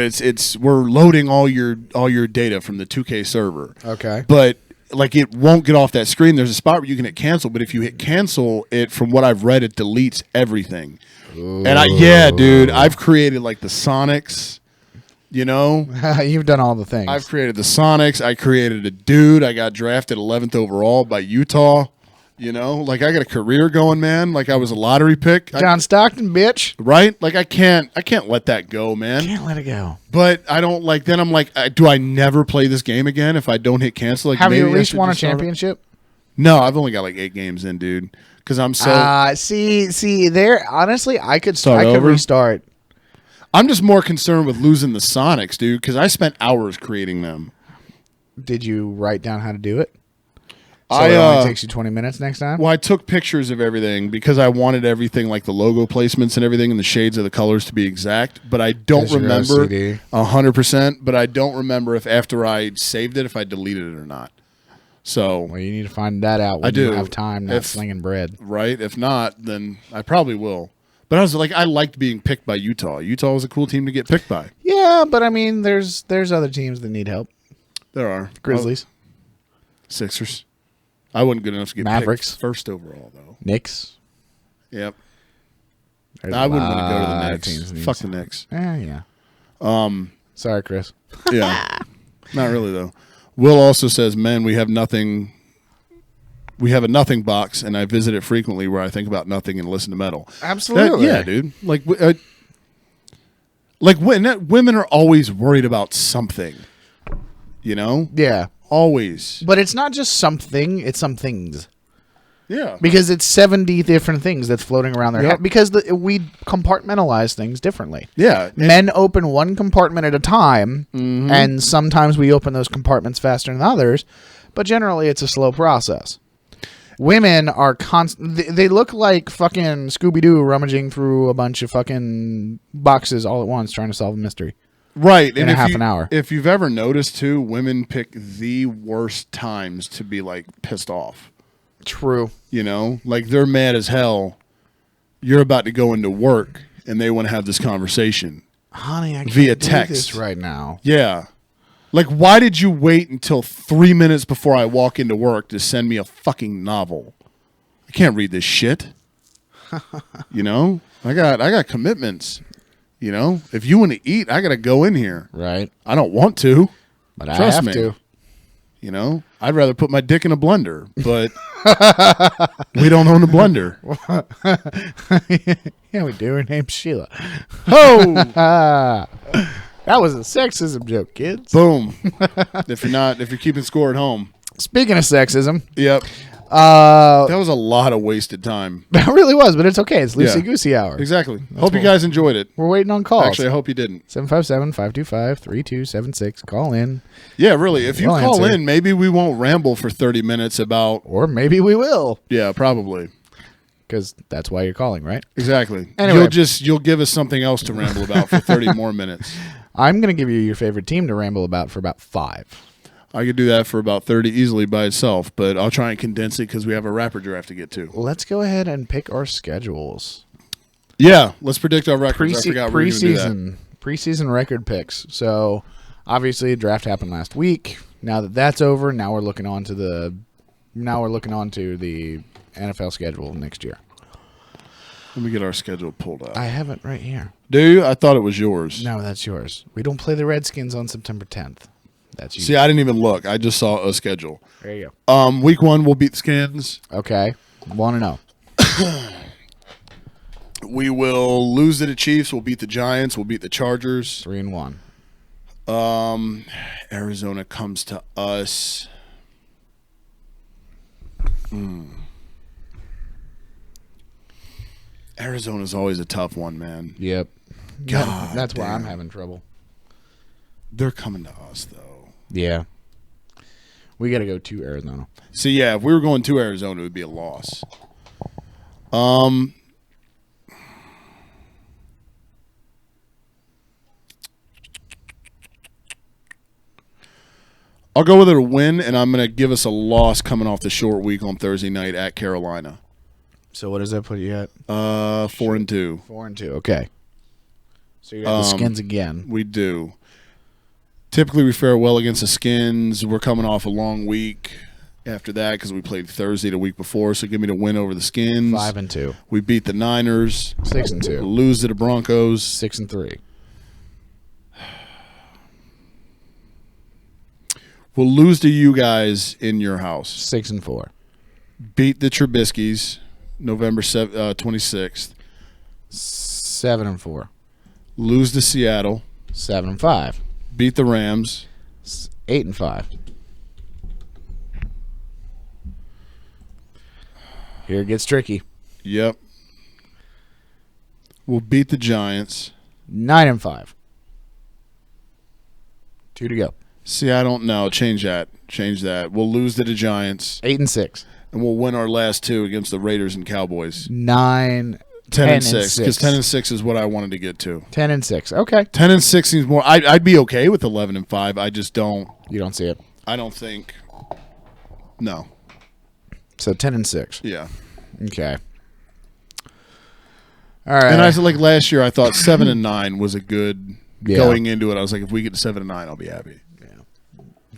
we're loading all your data from the 2K server. Okay. But like it won't get off that screen. There's a spot where you can hit cancel, but if you hit cancel, from what I've read, it deletes everything. Ooh. And dude, I've created like the Sonics. You know, you've done all the things. I've created the Sonics. I created a dude. I got drafted 11th overall by Utah. You know, like I got a career going, man. Like I was a lottery pick. John Stockton, bitch. Right? Like I can't let that go, man. Can't let it go. But I don't like. Then I'm like, do I never play this game again if I don't hit cancel? Like, have you at maybe least won a championship? No, I've only got like 8 games in, dude. Because I'm so. See, there. Honestly, I could over? restart. I'm just more concerned with losing the Sonics, dude, because I spent hours creating them. Did you write down how to do it? So it only takes you 20 minutes next time? Well, I took pictures of everything because I wanted everything, like the logo placements and everything, and the shades of the colors to be exact. But I don't remember 100%. But I don't remember if after I saved it, if I deleted it or not. So, well, you need to find that out when you have time, not slinging bread. Right? If not, then I probably will. But I was like, I liked being picked by Utah. Utah was a cool team to get picked by. Yeah, but I mean, there's other teams that need help. There are. Grizzlies. Sixers. I wasn't good enough to get Mavericks. picked first overall, though. Knicks. Yep. There's I wouldn't want to go to the Knicks. Knicks. Fuck the Knicks. Yeah. Sorry, Chris. Yeah. Not really, though. Will also says, men, we have nothing. We have a nothing box, and I visit it frequently where I think about nothing and listen to metal. Absolutely. Yeah, dude. Like women are always worried about something. You know? Yeah. Always. But it's not just something, it's some things. Yeah. Because it's 70 different things that's floating around their head. Because we compartmentalize things differently. Yeah. Men open one compartment at a time, and sometimes we open those compartments faster than others, but generally it's a slow process. Women are they look like fucking Scooby-Doo rummaging through a bunch of fucking boxes all at once trying to solve a mystery. Right. In half an hour. If you've ever noticed, too, women pick the worst times to be, like, pissed off. True. You know? Like, they're mad as hell. You're about to go into work, and they want to have this conversation. Honey, I can't via do text this right now. Yeah. Like, why did you wait until 3 minutes before I walk into work to send me a fucking novel? I can't read this shit. You know? I got commitments. You know? If you want to eat, I got to go in here. Right. I don't want to. But Trust I have me. to. You know? I'd rather put my dick in a blender, but we don't own a blender. Yeah, we do. Her name's Sheila. Oh! That was a sexism joke, kids. Boom. If you're keeping score at home. Speaking of sexism. Yep. That was a lot of wasted time. That really was, but it's okay. It's loosey-goosey hour. Exactly. Hope you guys enjoyed it. We're waiting on calls. Actually, I hope you didn't. 757-525-3276. Call in. Yeah, really. If you We'll call answer. in, maybe we won't ramble for 30 minutes about... Or maybe we will. Yeah, probably. Because that's why you're calling, right? Exactly. Anyway. You'll give us something else to ramble about for 30 more minutes. I'm going to give you your favorite team to ramble about for about 5. I could do that for about 30 easily by itself, but I'll try and condense it because we have a rapper draft to get to. Let's go ahead and pick our schedules. Yeah, let's predict our records. I forgot we were gonna do that. Preseason record picks. So, obviously, the draft happened last week. Now that that's over, now we're looking on to the NFL schedule next year. Let me get our schedule pulled up. I have it right here. Do you? I thought it was yours. No, that's yours. We don't play the Redskins on September 10th. That's you. See, I didn't even look. I just saw a schedule. There you go. Week 1, we'll beat the Skins. Okay. 1-0. We will lose to the Chiefs. We'll beat the Giants. We'll beat the Chargers. 3-1. Arizona comes to us. Arizona's always a tough one, man. Yep. God, that's why I'm damn. having trouble. They're coming to us, though. Yeah. We got to go to Arizona. See, yeah, if we were going to Arizona, it would be a loss. I'll go with a win, and I'm going to give us a loss coming off the short week on Thursday night at Carolina. So what does that put you at? 4-2. 4-2. Okay. So you got the Skins again. We do. Typically, we fare well against the Skins. We're coming off a long week after that because we played Thursday the week before. So give me the win over the Skins. 5-2. We beat the Niners. 6-2. Lose to the Broncos. 6-3. We'll lose to you guys in your house. 6-4. Beat the Trubisky's November 26th. 7-4. Lose to Seattle. 7-5. Beat the Rams. 8-5. Here it gets tricky. Yep. We'll beat the Giants. 9-5. 2 to go. See, I don't know. Change that. Change that. We'll lose to the Giants. 8-6. And we'll win our last two against the Raiders and Cowboys. 10-6. Because 10-6 is what I wanted to get to. 10-6. Okay. 10-6 seems more. I'd be okay with 11-5. I just don't. You don't see it. I don't think. No. So 10-6. Yeah. Okay. All right. And I said, like last year, I thought 7-9 was a good going Yeah. into it. I was like, if we get to 7-9, I'll be happy.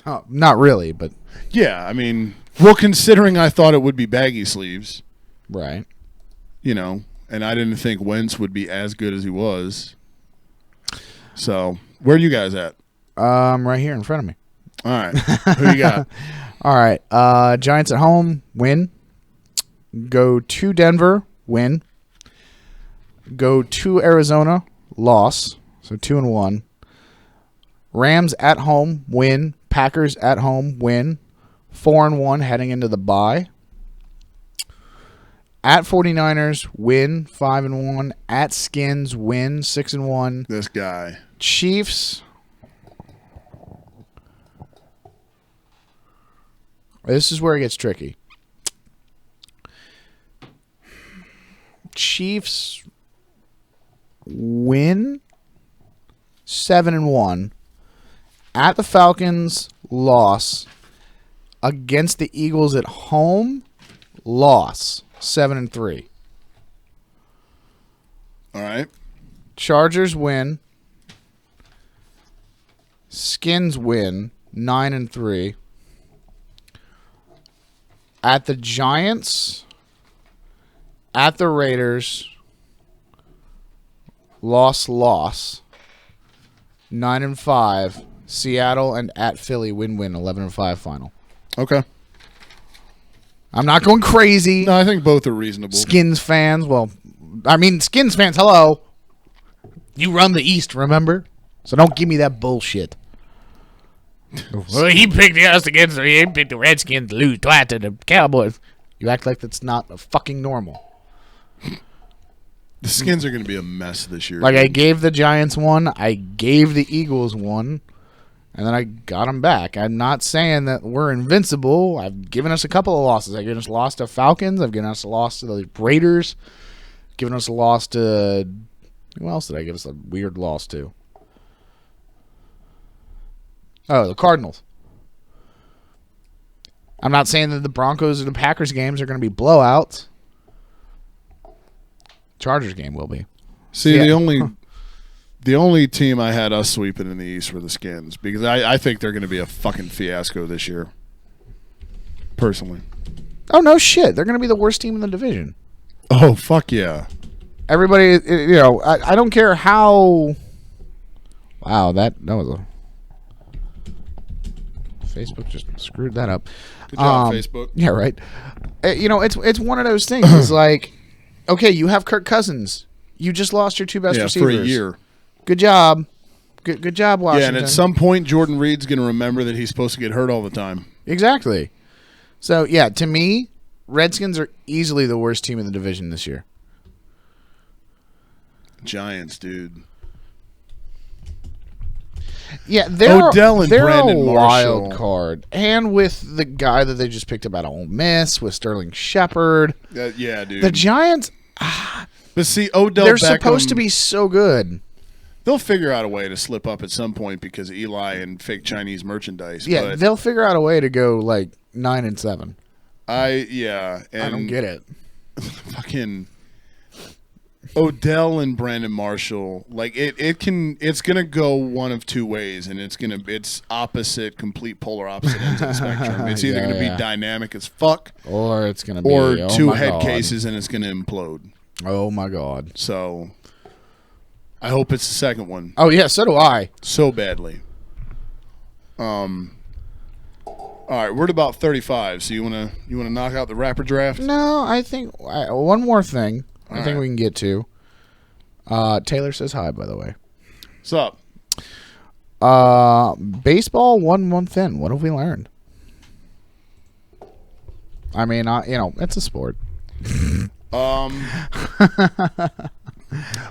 Oh, not really, but Yeah, I mean, well, considering I thought it would be baggy sleeves, right. you know, and I didn't think Wentz would be as good as he was. So, where are you guys at? Right here in front of me. All right. Who you got? All right. Giants at home, win. Go to Denver, win. Go to Arizona, loss. So 2-1. Rams at home, win. Packers at home, win. 4-1 heading into the bye. At 49ers, win. 5-1. At Skins, win. 6-1. This guy. Chiefs. This is where it gets tricky. Chiefs win 7-1 at the Falcons, loss against the Eagles at home, loss 7-3. All right. Chargers win. Skins win 9-3. At the Giants, at the Raiders, loss 9-5. Seattle and at Philly win 11-5 final. Okay. I'm not going crazy. No, I think both are reasonable. Skins fans, well, I mean Skins fans, hello. You run the East, remember? So don't give me that bullshit. Well, he picked us against he picked the Redskins to lose twice to the Cowboys. You act like that's not fucking normal. The Skins are going to be a mess this year. Like I gave the Giants one, I gave the Eagles one, and then I got them back. I'm not saying that we're invincible. I've given us a couple of losses. I've given us a loss to Falcons. I've given us a loss to the Raiders. Given us a loss to who else did I give us a weird loss to? Oh, the Cardinals. I'm not saying that the Broncos or the Packers games are going to be blowouts. Chargers game will be. See, Yeah. the only team I had us sweeping in the East were the Skins because I think they're going to be a fucking fiasco this year. Personally. Oh, no shit. They're going to be the worst team in the division. Oh, fuck yeah. Everybody, you know, I don't care how. Wow, that was a. Facebook just screwed that up. Good job, Facebook. Yeah, right. You know, it's one of those things. It's like, okay, you have Kirk Cousins. You just lost your two best receivers for a year. Good job. Good job, Washington. Yeah, and at some point, Jordan Reed's going to remember that he's supposed to get hurt all the time. Exactly. So, yeah, to me, Redskins are easily the worst team in the division this year. Giants, dude. Yeah, they're Odell and they're Brandon a Marshall. wild card, and with the guy that they just picked up out of Ole Miss with Sterling Shepard. Yeah, dude. The Giants, but see, Odell they're Beckham, supposed to be so good. They'll figure out a way to slip up at some point because of Eli and fake Chinese merchandise. Yeah, but they'll figure out a way to go like 9-7. and I don't get it. Fucking Odell and Brandon Marshall, like it's gonna go one of two ways, and it's opposite, complete polar opposite ends of the spectrum. It's either gonna be dynamic as fuck, or it's gonna be or two my head God. cases, and it's gonna implode. Oh my God! So I hope it's the second one. Oh yeah, so do I. So badly. All right, we're at about 35. So you wanna knock out the rapper draft? No, I think one more thing. I think we can get to. Taylor says hi, by the way. What's up? Baseball 1 month in. What have we learned? I mean, it's a sport.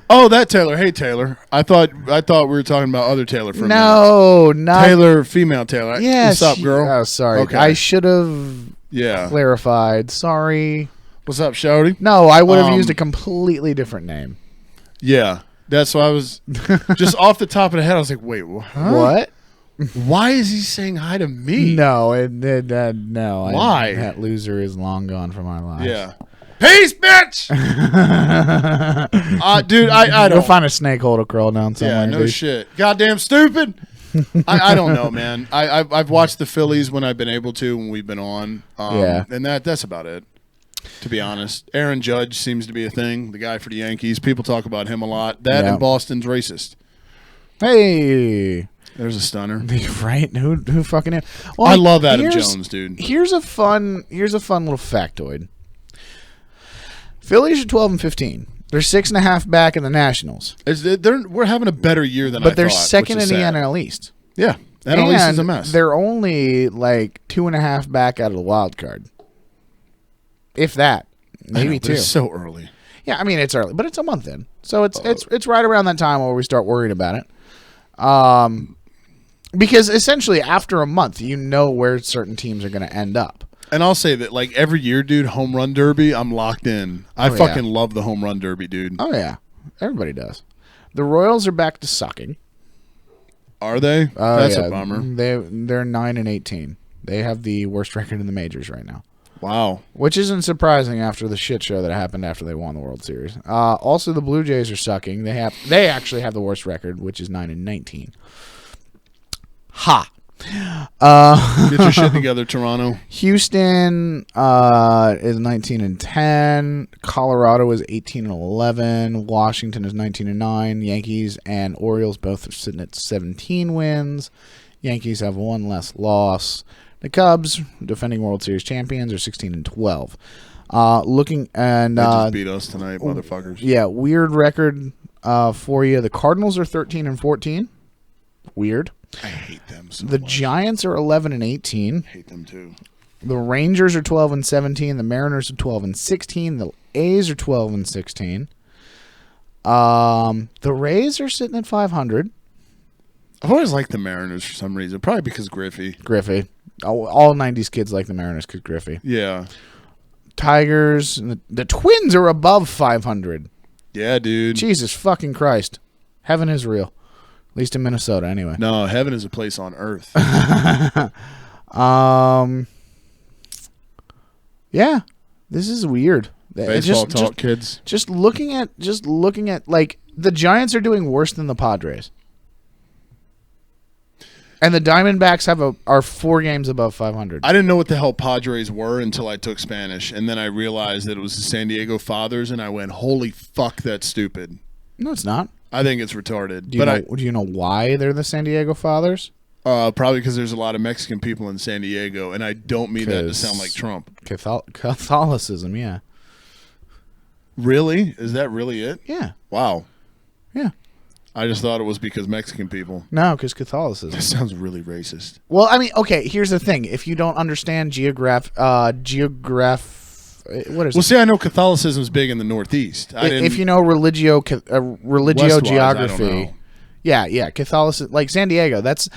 Oh, that Taylor. Hey, Taylor. I thought we were talking about other Taylor for a minute. No, not Taylor, female Taylor. Yes. What's up, girl? Oh, sorry. Okay. I should have clarified. Sorry. What's up, Shouty? No, I would have used a completely different name. Yeah. That's why I was just off the top of the head. I was like, wait, What? Why is he saying hi to me? No, no. Why? That loser is long gone from our lives. Yeah. Peace, bitch! Dude, I don't. Go find a snake hole to crawl down somewhere. Yeah, no dude. shit. Goddamn stupid. I don't know, man. I've watched the Phillies when I've been able to, when we've been on. And that's about it, to be honest. Aaron Judge seems to be a thing, the guy for the Yankees. People talk about him a lot. That and Boston's racist. Hey. There's a stunner. Right? Who fucking is? Well, I love Adam Jones, dude. Here's a fun little factoid. Phillies are 12-15. They're 6.5 back in the Nationals. We're having a better year than I thought. But they're second in the NL East. Yeah. NL East is a mess. They're only like 2.5 back out of the wild card. If that. Maybe two. It's so early. Yeah, I mean it's early, but it's a month in. So it's right around that time where we start worrying about it. Because essentially after a month you know where certain teams are going to end up. And I'll say that, like, every year, dude, home run derby, I'm locked in. I fucking love the home run derby, dude. Oh, yeah. Everybody does. The Royals are back to sucking. Are they? That's a bummer. They're 9-18. They have the worst record in the majors right now. Wow. Which isn't surprising after the shit show that happened after they won the World Series. Also, the Blue Jays are sucking. They actually have the worst record, which is 9-19. Ha. Get your shit together, Toronto. Houston is 19-10. Colorado is 18-11. Washington is 19-9. Yankees and Orioles both are sitting at 17 wins. Yankees have one less loss. The Cubs, defending World Series champions, are 16-12. Looking and they just beat us tonight, motherfuckers. Yeah, weird record for you. The Cardinals are 13-14. Weird. I hate them so The much. Giants are 11-18. Hate them too. The Rangers are 12-17. The Mariners are 12-16. The A's are 12-16. The Rays are sitting at 500. I've always liked the Mariners for some reason. Probably because Griffey. All 90s kids like the Mariners because Griffey. Yeah. Tigers. The Twins are above 500. Yeah, dude. Jesus fucking Christ. Heaven is real. At least in Minnesota, anyway. No, heaven is a place on earth. Yeah, this is weird. Baseball talk, kids. Just looking at like the Giants are doing worse than the Padres, and the Diamondbacks are 4 games above 500. I didn't know what the hell Padres were until I took Spanish, and then I realized that it was the San Diego Fathers, and I went, "Holy fuck, that's stupid." No, it's not. I think it's retarded. Do you know why they're the San Diego Fathers? Probably because there's a lot of Mexican people in San Diego, and I don't mean that to sound like Trump. Catholicism, yeah. Really? Is that really it? Yeah. Wow. Yeah. I just thought it was because Mexican people. No, because Catholicism. That sounds really racist. Well, I mean, okay, here's the thing. If you don't understand what is Well, it? see, I know Catholicism is big in the Northeast. If you know religio Westwise, I don't geography, know. Yeah, Catholicism, like San Diego. That's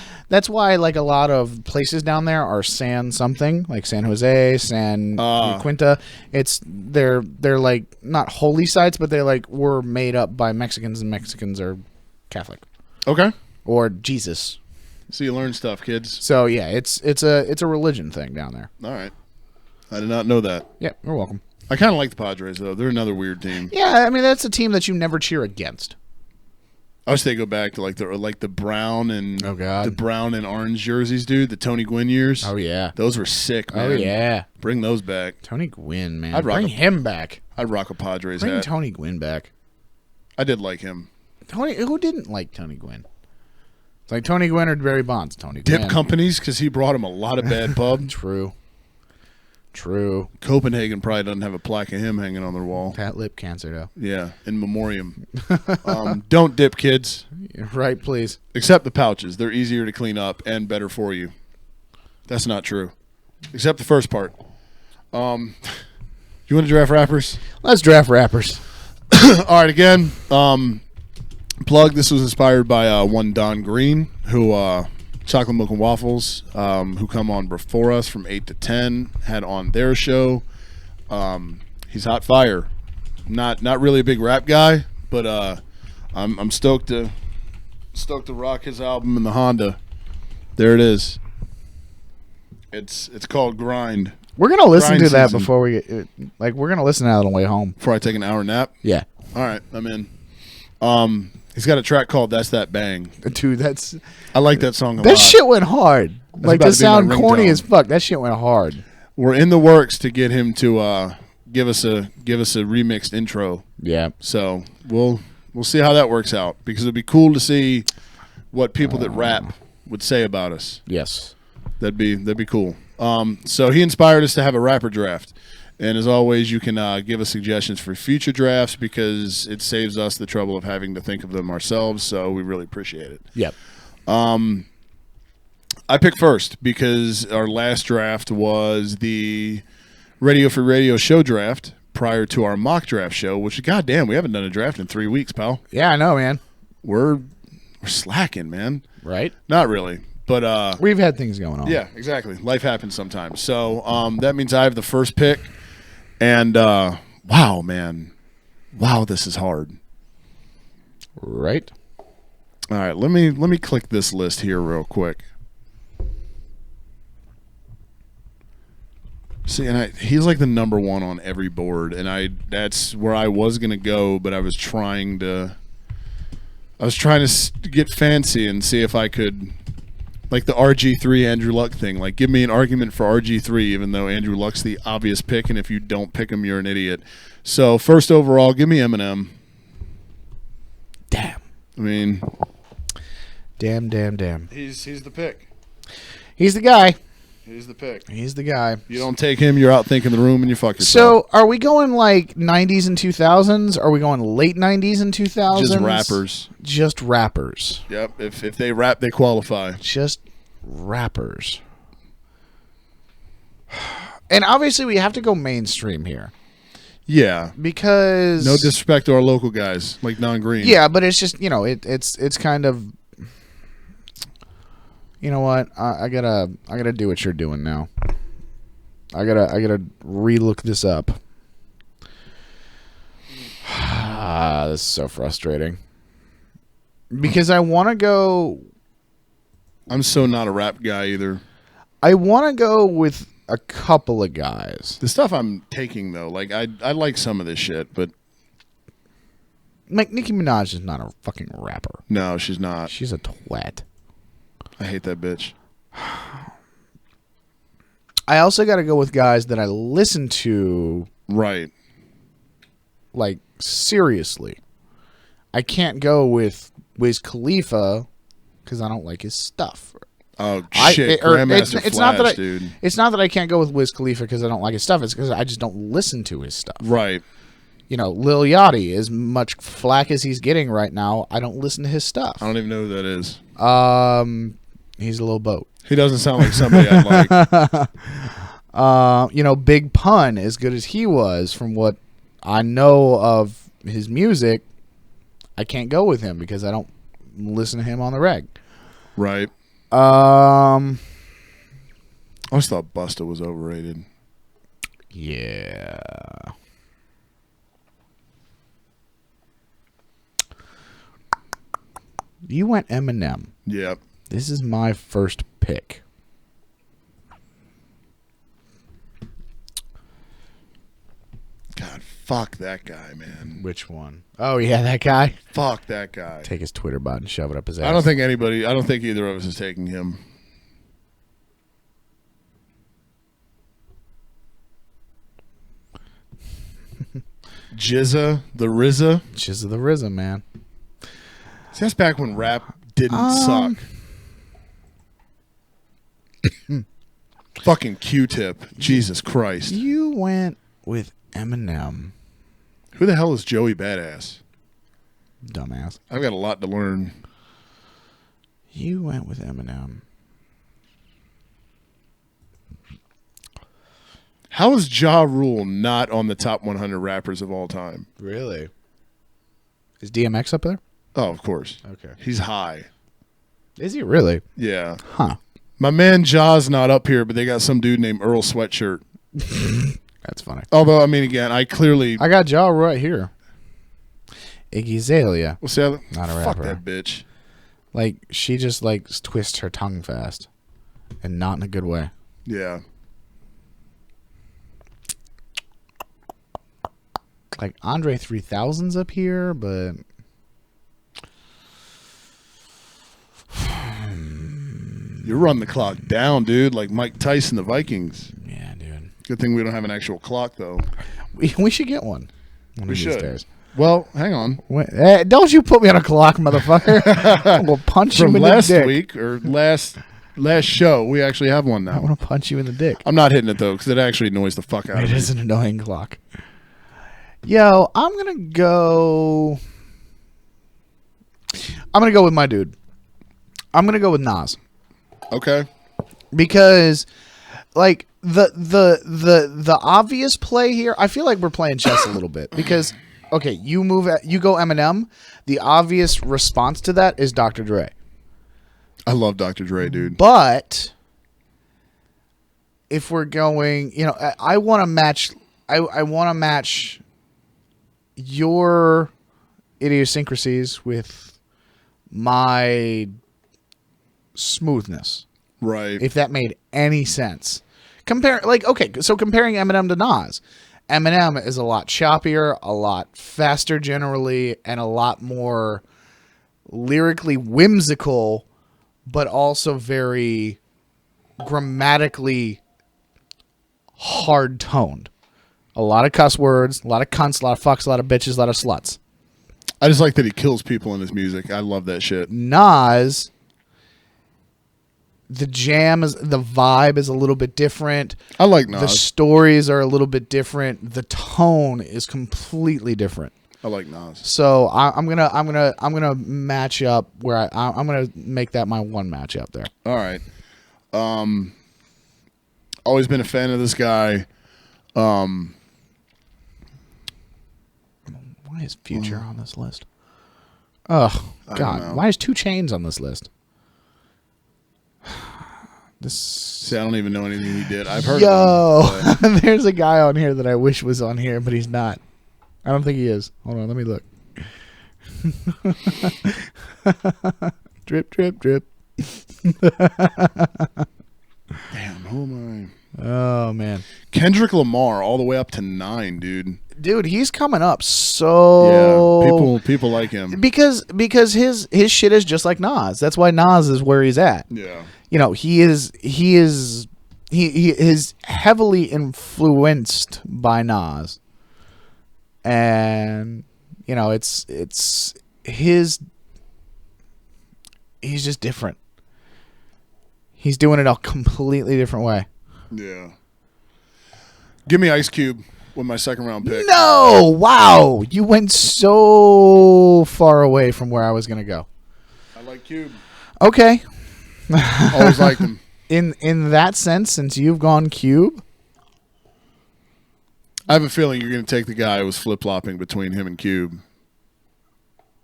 why like a lot of places down there are San something, like San Jose, San Quinta. They're like not holy sites, but they like were made up by Mexicans, and Mexicans are Catholic. Okay. Or Jesus. So you learn stuff, kids. So yeah, it's a religion thing down there. All right. I did not know that. Yeah, you're welcome. I kind of like the Padres though. They're another weird team. Yeah, I mean that's a team that you never cheer against. I wish they go back to like the brown and the brown and orange jerseys, dude. The Tony Gwynn years. Oh yeah, those were sick, man. Oh yeah, bring those back. Tony Gwynn, man. Bring him back. I'd rock a Padres Bring hat. Tony Gwynn back. I did like him. Who didn't like Tony Gwynn? It's like Tony Gwynn or Barry Bonds. Tony Gwynn. Dip Companies, because he brought him a lot of bad pub. True. Copenhagen probably doesn't have a plaque of him hanging on their wall. Pat lip cancer, though. Yeah, in memoriam. Don't dip, kids. Right, please. Except the pouches. They're easier to clean up and better for you. That's not true. Except the first part. You want to draft rappers? Let's draft rappers. All right, again, plug. This was inspired by one Don Green, who Chocolate Milk and Waffles, who come on before us from 8 to 10, had on their show. He's hot fire. Not really a big rap guy, but I'm stoked to rock his album in the Honda. There it is. It's called Grind. We're gonna listen Grind to that season. before we get we're gonna listen to that on the way home. Before I take an hour nap. Yeah. All right, I'm in. He's got a track called "That's That Bang." Dude, I like that song a lot. That shit went hard. That's like about to to be my sound corny ringtone. as fuck. That shit went hard. We're in the works to get him to give us a remixed intro. Yeah. So we'll see how that works out, because it'd be cool to see what people that rap would say about us. Yes. That'd be cool. So he inspired us to have a rapper draft. And as always, you can give us suggestions for future drafts, because it saves us the trouble of having to think of them ourselves. So we really appreciate it. Yep. I picked first because our last draft was the Radio for Radio show draft prior to our mock draft show, which, goddamn, we haven't done a draft in 3 weeks, pal. Yeah, I know, man. We're slacking, man. Right? Not really. But we've had things going on. Yeah, exactly. Life happens sometimes. So that means I have the first pick. And wow, man. Wow, this is hard. Right. All right, let me click this list here real quick. See, and he's like the number one on every board, and that's where I was gonna go, but I was trying to get fancy and see if I could, like the RG3 Andrew Luck thing. Like, give me an argument for RG3, even though Andrew Luck's the obvious pick, and if you don't pick him, you're an idiot. So first overall, give me Eminem. Damn. I mean, damn. He's the pick. He's the guy. He's the pick. He's the guy. You don't take him, you're out thinking the room, and you fuck yourself. So, are we going like 90s and 2000s? Are we going late 90s and 2000s? Just rappers. Just rappers. Yep. If they rap, they qualify. Just rappers. And obviously, we have to go mainstream here. Yeah. Because no disrespect to our local guys like Don Green. Yeah, but it's just, it's kind of, you know what? I gotta do what you're doing now. I gotta relook this up. This is so frustrating. Because I want to go. I'm so not a rap guy either. I want to go with a couple of guys. The stuff I'm taking though, like I like some of this shit, but like Nicki Minaj is not a fucking rapper. No, she's not. She's a twat. I hate that bitch. I also got to go with guys that I listen to. Right. Like, seriously. I can't go with Wiz Khalifa because I don't like his stuff. Oh, shit. Grandmaster Flash, not that dude. It's not that I can't go with Wiz Khalifa because I don't like his stuff. It's because I just don't listen to his stuff. Right. Lil Yachty, as much flack as he's getting right now, I don't listen to his stuff. I don't even know who that is. He's a little boat. He doesn't sound like somebody I'd like. Big Pun, as good as he was, from what I know of his music, I can't go with him because I don't listen to him on the reg. Right. Um. I always thought Busta was overrated. Yeah. You went Eminem. Yep. This is my first pick. God, fuck that guy, man. Which one? Oh, yeah, that guy? Fuck that guy. Take his Twitter bot and shove it up his ass. I don't think either of us is taking him. Jizza the RZA. Jizza the RZA, man. See, that's back when rap didn't suck. Fucking Q-Tip. Jesus Christ. You went with Eminem. Who the hell is Joey Badass? Dumbass. I've got a lot to learn. You went with Eminem. How is Ja Rule not on the top 100 rappers of all time? Really? Is DMX up there? Oh, of course. Okay. He's high. Is he really? Yeah. Huh. My man Ja's not up here, but they got some dude named Earl Sweatshirt. That's funny. Although, I mean, again, I got Ja right here. Iggy Azalea. Well, see, not a fuck rapper. that bitch. Like, she just, like, twists her tongue fast. And not in a good way. Yeah. Like, Andre 3000's up here, but... You run the clock down, dude, like Mike Tyson, the Vikings. Yeah, dude. Good thing we don't have an actual clock, though. We should get one. We should. Well, hang on. Hey, don't you put me on a clock, motherfucker. We'll punch you in the dick. From last week, or last show, we actually have one now. I want to punch you in the dick. I'm not hitting it, though, because it actually annoys the fuck out of me. It is an annoying clock. Yo, I'm going to go with my dude. I'm going to go with Nas. Okay. Because, like, the obvious play here, I feel like we're playing chess a little bit. Because, okay, you go Eminem. The obvious response to that is Dr. Dre. I love Dr. Dre, dude. But if we're going, I want to match. I want to match your idiosyncrasies with my smoothness. Right. If that made any sense. Comparing Eminem to Nas. Eminem is a lot choppier, a lot faster generally, and a lot more lyrically whimsical, but also very grammatically hard-toned. A lot of cuss words, a lot of cunts, a lot of fucks, a lot of bitches, a lot of sluts. I just like that he kills people in his music. I love that shit. Nas, the vibe is a little bit different. I like Nas. The stories are a little bit different. The tone is completely different. I like Nas. So I'm gonna match up where I'm gonna make that my one matchup there. All right. Always been a fan of this guy. Why is Future on this list? Oh God! Why is 2 Chainz on this list? See, I don't even know anything he did. I've heard of him. There's a guy on here that I wish was on here, but he's not. I don't think he is. Hold on, let me look. Drip, drip, drip. Damn, who am I? Oh, man. Kendrick Lamar all the way up to 9, dude. Dude, he's coming up so... Yeah, people like him. Because his shit is just like Nas. That's why Nas is where he's at. Yeah. He is heavily influenced by Nas. And it's he's just different. He's doing it a completely different way. Yeah. Give me Ice Cube with my second round pick. No! Wow! You went so far away from where I was gonna go. I like Cube. Okay. Always liked him. In that sense, since you've gone Cube, I have a feeling you're going to take the guy who was flip-flopping between him and Cube.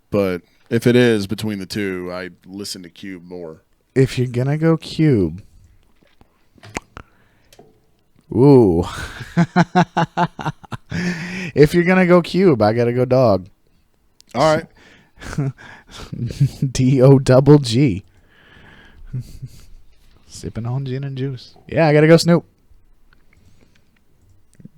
But If it is between the two, I listen to Cube more. If you're gonna go Cube, ooh. If you're gonna go Cube, I gotta go Dog. All right. DOGG. Sipping on gin and juice. Yeah, I gotta go Snoop.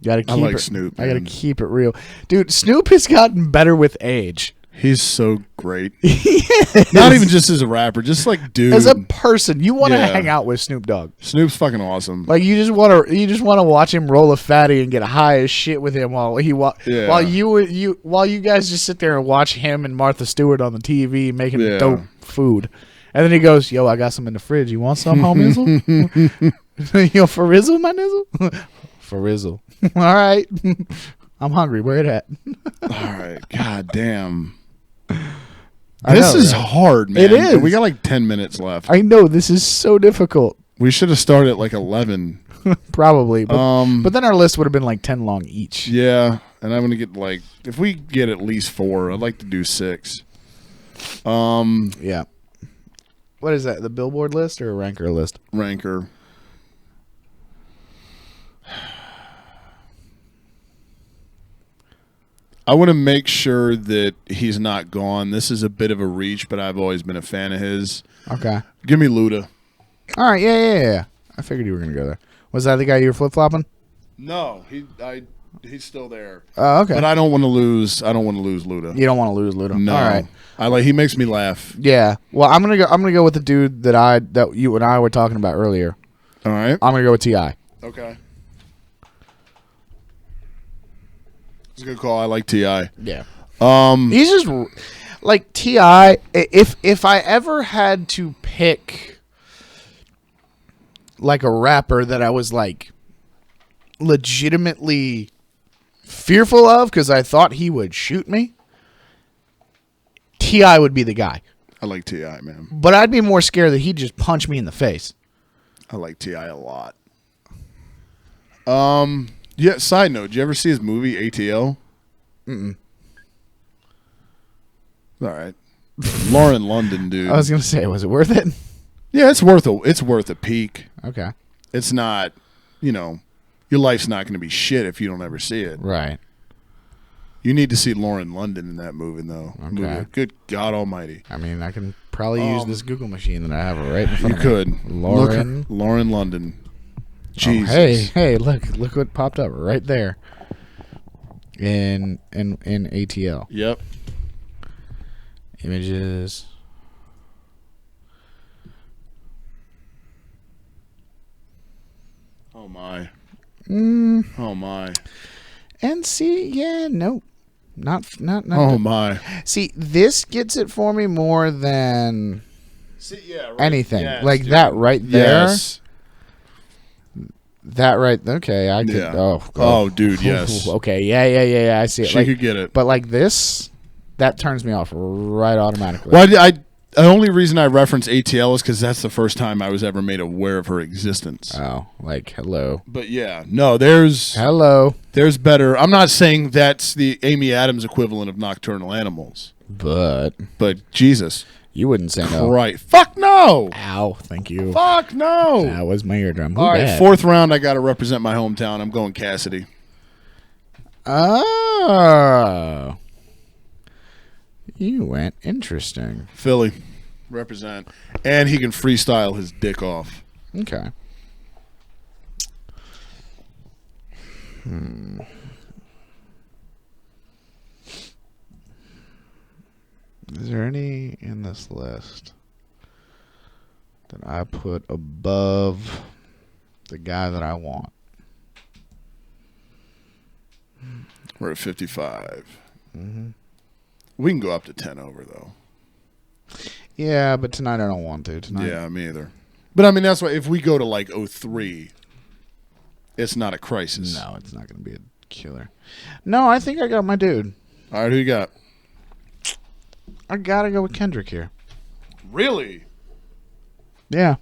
Gotta keep I like it, Snoop. I gotta man. keep it real, dude. Snoop has gotten better with age. He's so great. Yes. Not even just as a rapper, just like dude. As a person, you want to Yeah. hang out with Snoop Dogg. Snoop's fucking awesome. Like you just want to watch him roll a fatty and get high as shit with him while Yeah. while you guys just sit there and watch him and Martha Stewart on the TV making Yeah. dope food, and then he goes, "Yo, I got some in the fridge. You want some, homizzle? Yo, for Rizzle, my nizzle, for Rizzle. All right, I'm hungry. Where it at? All right. God damn. I This know, is right? hard, man. It is. We got like 10 minutes left. I know this is so difficult. We should have started at like 11. Probably, but then our list would have been like 10 long each. Yeah, and I'm gonna get like if we get at least 4, I'd like to do 6. Yeah. What is that? The Billboard list or a ranker list? Ranker. I want to make sure that he's not gone. This is a bit of a reach, but I've always been a fan of his. Okay. Give me Luda. All right. Yeah. I figured you were gonna go there. Was that the guy you were flip flopping? No, he's still there. Oh, okay. But I don't want to lose. I don't want to lose Luda. You don't want to lose Luda. No. All right. He makes me laugh. Yeah. Well, I'm gonna go with the dude that you and I were talking about earlier. All right. I'm gonna go with T.I. Okay. It's a good call. I like T.I. Yeah. He's just like T.I. If I ever had to pick like a rapper that I was like legitimately fearful of because I thought he would shoot me, T.I. would be the guy. I like T.I., man. But I'd be more scared that he'd just punch me in the face. I like T.I. a lot. Yeah, side note, did you ever see his movie ATL? Mm-mm. All right. Lauren London, dude. I was gonna say, was it worth it? Yeah, it's worth a peek. Okay. It's not, your life's not going to be shit if you don't ever see it. Right. You need to see Lauren London in that movie, though. Okay. Movie. Good God Almighty. I mean, I can probably use this Google machine that I have right in front You of me. could. Lauren. Lauren London. Oh, Jesus. hey, look what popped up right there. In ATL. Yep. Images. Oh my. Oh my. And see, yeah, nope. Not Oh my. See, this gets it for me more than anything. Yes, like dude. that right there. Yes. That right. Okay, I could. Yeah. Oh, Oh, dude, yes. Okay, yeah. I see it. She Like, could get it. But like this, that turns me off right automatically. Well, the only reason I reference ATL is because that's the first time I was ever made aware of her existence. Oh, like hello. But yeah, no, there's better. I'm not saying that's the Amy Adams equivalent of Nocturnal Animals. But Jesus. You wouldn't say no. Right. Fuck no. Ow, thank you. Fuck no. That was my eardrum. All right, 4th round, I got to represent my hometown. I'm going Cassidy. Oh. You went interesting. Philly. Represent. And he can freestyle his dick off. Okay. Is there any in this list that I put above the guy that I want? We're at 55. Mm-hmm. We can go up to 10 over, though. Yeah, but tonight I don't want to. Tonight. Yeah, me either. But, I mean, that's why if we go to, like, 03, it's not a crisis. No, it's not going to be a killer. No, I think I got my dude. All right, who you got? I got to go with Kendrick here. Really? Yeah.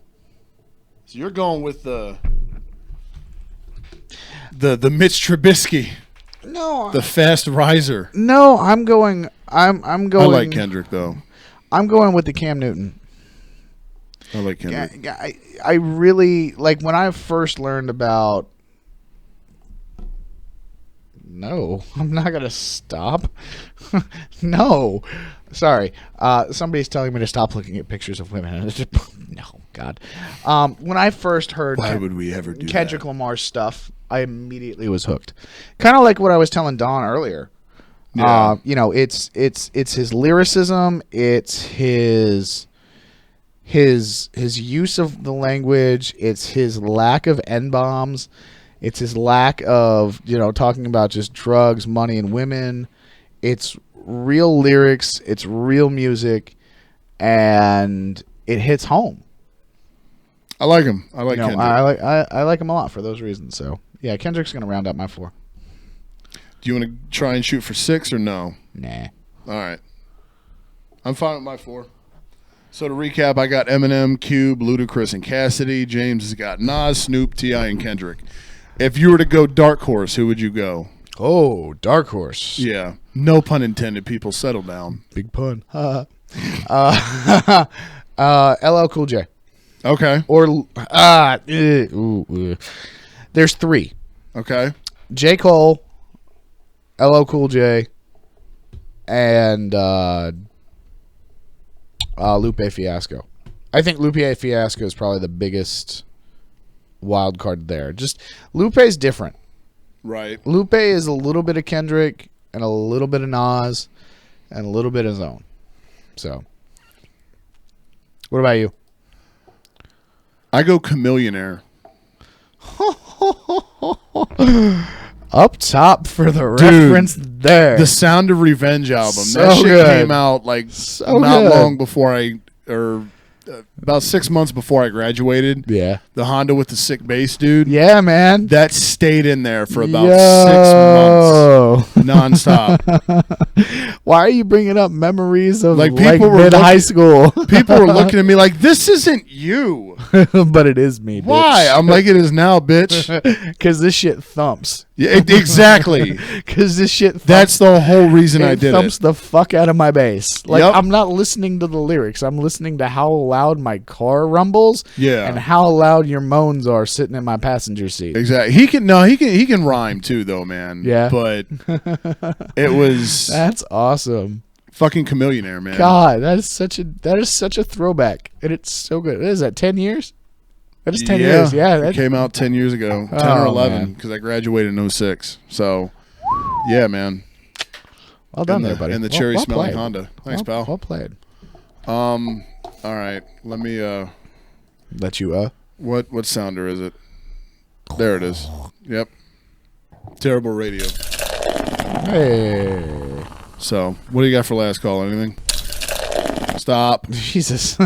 So you're going with the Mitch Trubisky. No. The fast riser. No, I'm going. I'm going. I like Kendrick, though. I'm going with the Cam Newton. I like Kendrick. I really like when I first learned about. No, I'm not gonna stop. No, sorry. Somebody's telling me to stop looking at pictures of women. No, God. When I first heard Why would we ever do Kendrick that? Lamar's stuff, I immediately was hooked. Kind of like what I was telling Don earlier. Yeah. It's his lyricism. It's his use of the language. It's his lack of N-bombs. It's his lack of, talking about just drugs, money, and women. It's real lyrics. It's real music, and it hits home. I like him. I like Kendrick. I like him a lot for those reasons. So yeah, Kendrick's gonna round out my 4. Do you want to try and shoot for 6 or no? Nah. All right. I'm fine with my 4. So to recap, I got Eminem, Cube, Ludacris, and Cassidy. James has got Nas, Snoop, T.I., and Kendrick. If you were to go dark horse, who would you go? Oh, dark horse. Yeah. No pun intended. People, settle down. Big pun. LL Cool J. Okay. Or there's 3. Okay. J. Cole, LL Cool J, and Lupe Fiasco. I think Lupe Fiasco is probably the biggest wild card there. Just Lupe's different. Right. Lupe is a little bit of Kendrick and a little bit of Nas and a little bit of his own. So, what about you? I go Chameleonaire. Up top for the reference there. The Sound of Revenge album. So that shit good. came out not good. long before about 6 months before I graduated. Yeah. The Honda with the sick bass, dude. Yeah, man. That stayed in there for about Yo. 6 months nonstop. Why are you bringing up memories of Like, like people were mid high school? People were looking at me like, this isn't you. But it is me. Why? Bitch. I'm like, it is now, bitch. Because this shit thumps. Yeah, exactly. Because this shit thumps. That's the whole reason I did thumps it. the fuck out of my bass. Like, Yep. I'm not listening to the lyrics. I'm listening to how loud my car rumbles. Yeah. And how loud your moans are sitting in my passenger seat. Exactly. He can rhyme too, though, man. Yeah. But it was That's awesome. fucking Chameleonaire, man. God, that is such a throwback, and it's so good. What is that? 10 years? That is 10 years. Yeah, it that came out 10 years ago, 10 or Oh, 11, because I graduated in 06. So, yeah, man. well done, in the, there, buddy. In the Well- cherry well smelling played. Honda. Thanks, well, pal. Well played. All right. Let me. Let you What sounder is it? There it is. Yep. Terrible radio. Hey. So, what do you got for last call? Anything? Stop. Jesus.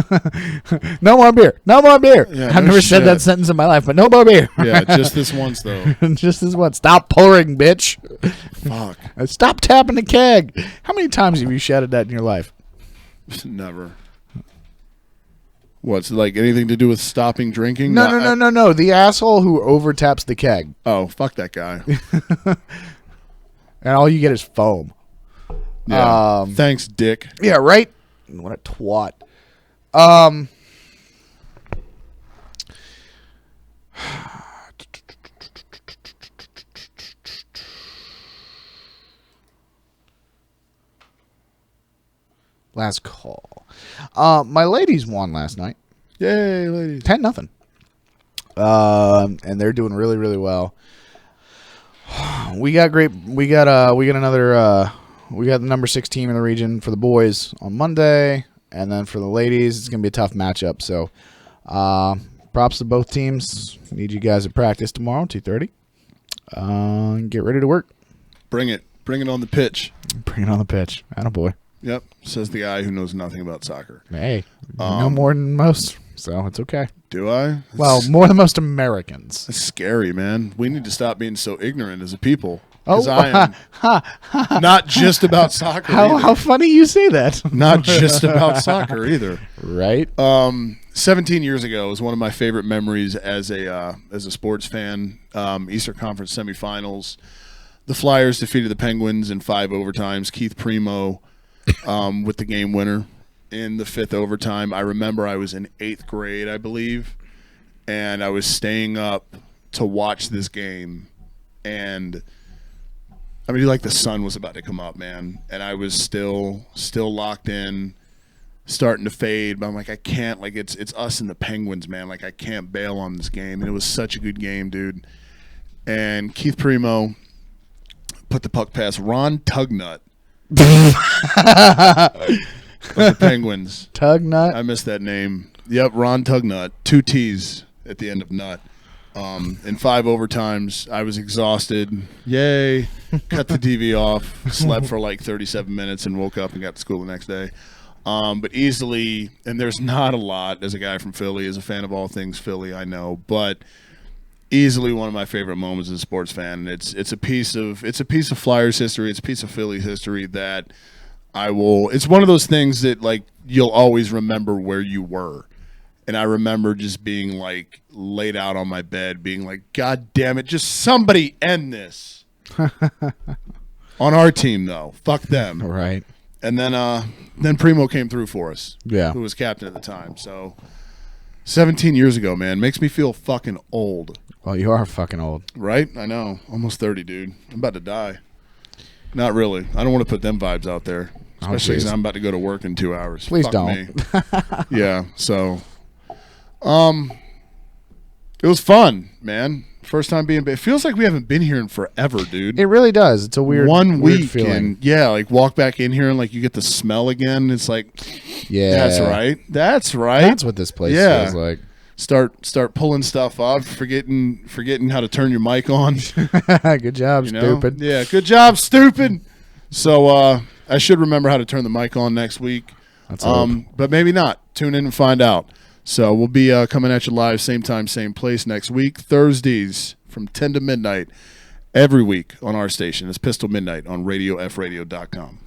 No more beer. No more beer. Yeah, I've no never said shit. that sentence in my life, but no more beer. Yeah, just this once though. Just this one. Stop pouring, bitch. Fuck. Stop tapping the keg. How many times have you shouted that in your life? Never. What's like anything to do with stopping drinking? No. The asshole who overtaps the keg. Oh, fuck that guy. And all you get is foam. Yeah. Thanks, Dick. Yeah, right? What a twat. Last call. My ladies won last night. Yay, ladies. 10-0. And they're doing really, really well. We got the number 6 team in the region for the boys on Monday, and then for the ladies, it's gonna be a tough matchup. So, props to both teams. Need you guys at practice tomorrow, 2:30. Get ready to work. Bring it on the pitch. Bring it on the pitch. Attaboy. Yep, says the guy who knows nothing about soccer. Hey, you know more than most, so it's okay. Do I? Well, more than most Americans. It's scary, man. We need to stop being so ignorant as a people. Oh, Because I am not just about soccer. How funny you say that. Not just about soccer either. Right. 17 years ago was one of my favorite memories as a sports fan. Eastern Conference semifinals. The Flyers defeated the Penguins in 5 overtimes. Keith Primo with the game winner. in the fifth overtime. I remember I was in 8th grade, I believe, and I was staying up to watch this game. And I mean, like the sun was about to come up, man, and I was still locked in, starting to fade. But I'm like, I can't. Like it's us and the Penguins, man. Like I can't bail on this game. And it was such a good game, dude. And Keith Primo put the puck past Ron Tugnut of the Penguins. Tugnut? I missed that name. Yep, Ron Tugnut. 2 T's at the end of nut. In 5 overtimes, I was exhausted. Yay. Cut the TV off. Slept for like 37 minutes and woke up and got to school the next day. But easily, and there's not a lot, as a guy from Philly, as a fan of all things Philly, I know, but easily one of my favorite moments as a sports fan. It's a piece of Flyers history. It's a piece of Phillies history that it's one of those things that like you'll always remember where you were. And I remember just being like laid out on my bed, being like, God damn it, just somebody end this. On our team though. Fuck them. Right. And then Primo came through for us. Yeah. Who was captain at the time. So 17 years ago, man. Makes me feel fucking old. Well, you are fucking old. Right? I know. Almost 30, dude. I'm about to die. Not really. I don't want to put them vibes out there. Especially because I'm about to go to work in 2 hours. Please Fuck don't. Me. Yeah, so it was fun, man. First time being it feels like we haven't been here in forever, dude. It really does. It's a weird 1 weird week feeling. and yeah, like walk back in here and like you get the smell again. It's like Yeah. That's right. That's right. That's what this place feels like. Start pulling stuff up, forgetting how to turn your mic on. Good job, stupid. Yeah, good job, stupid. So I should remember how to turn the mic on next week. Let's hope. But maybe not. Tune in and find out. So we'll be coming at you live, same time, same place next week, Thursdays from 10 to midnight every week on our station. It's PIST Til Midnight on RadioFradio.com.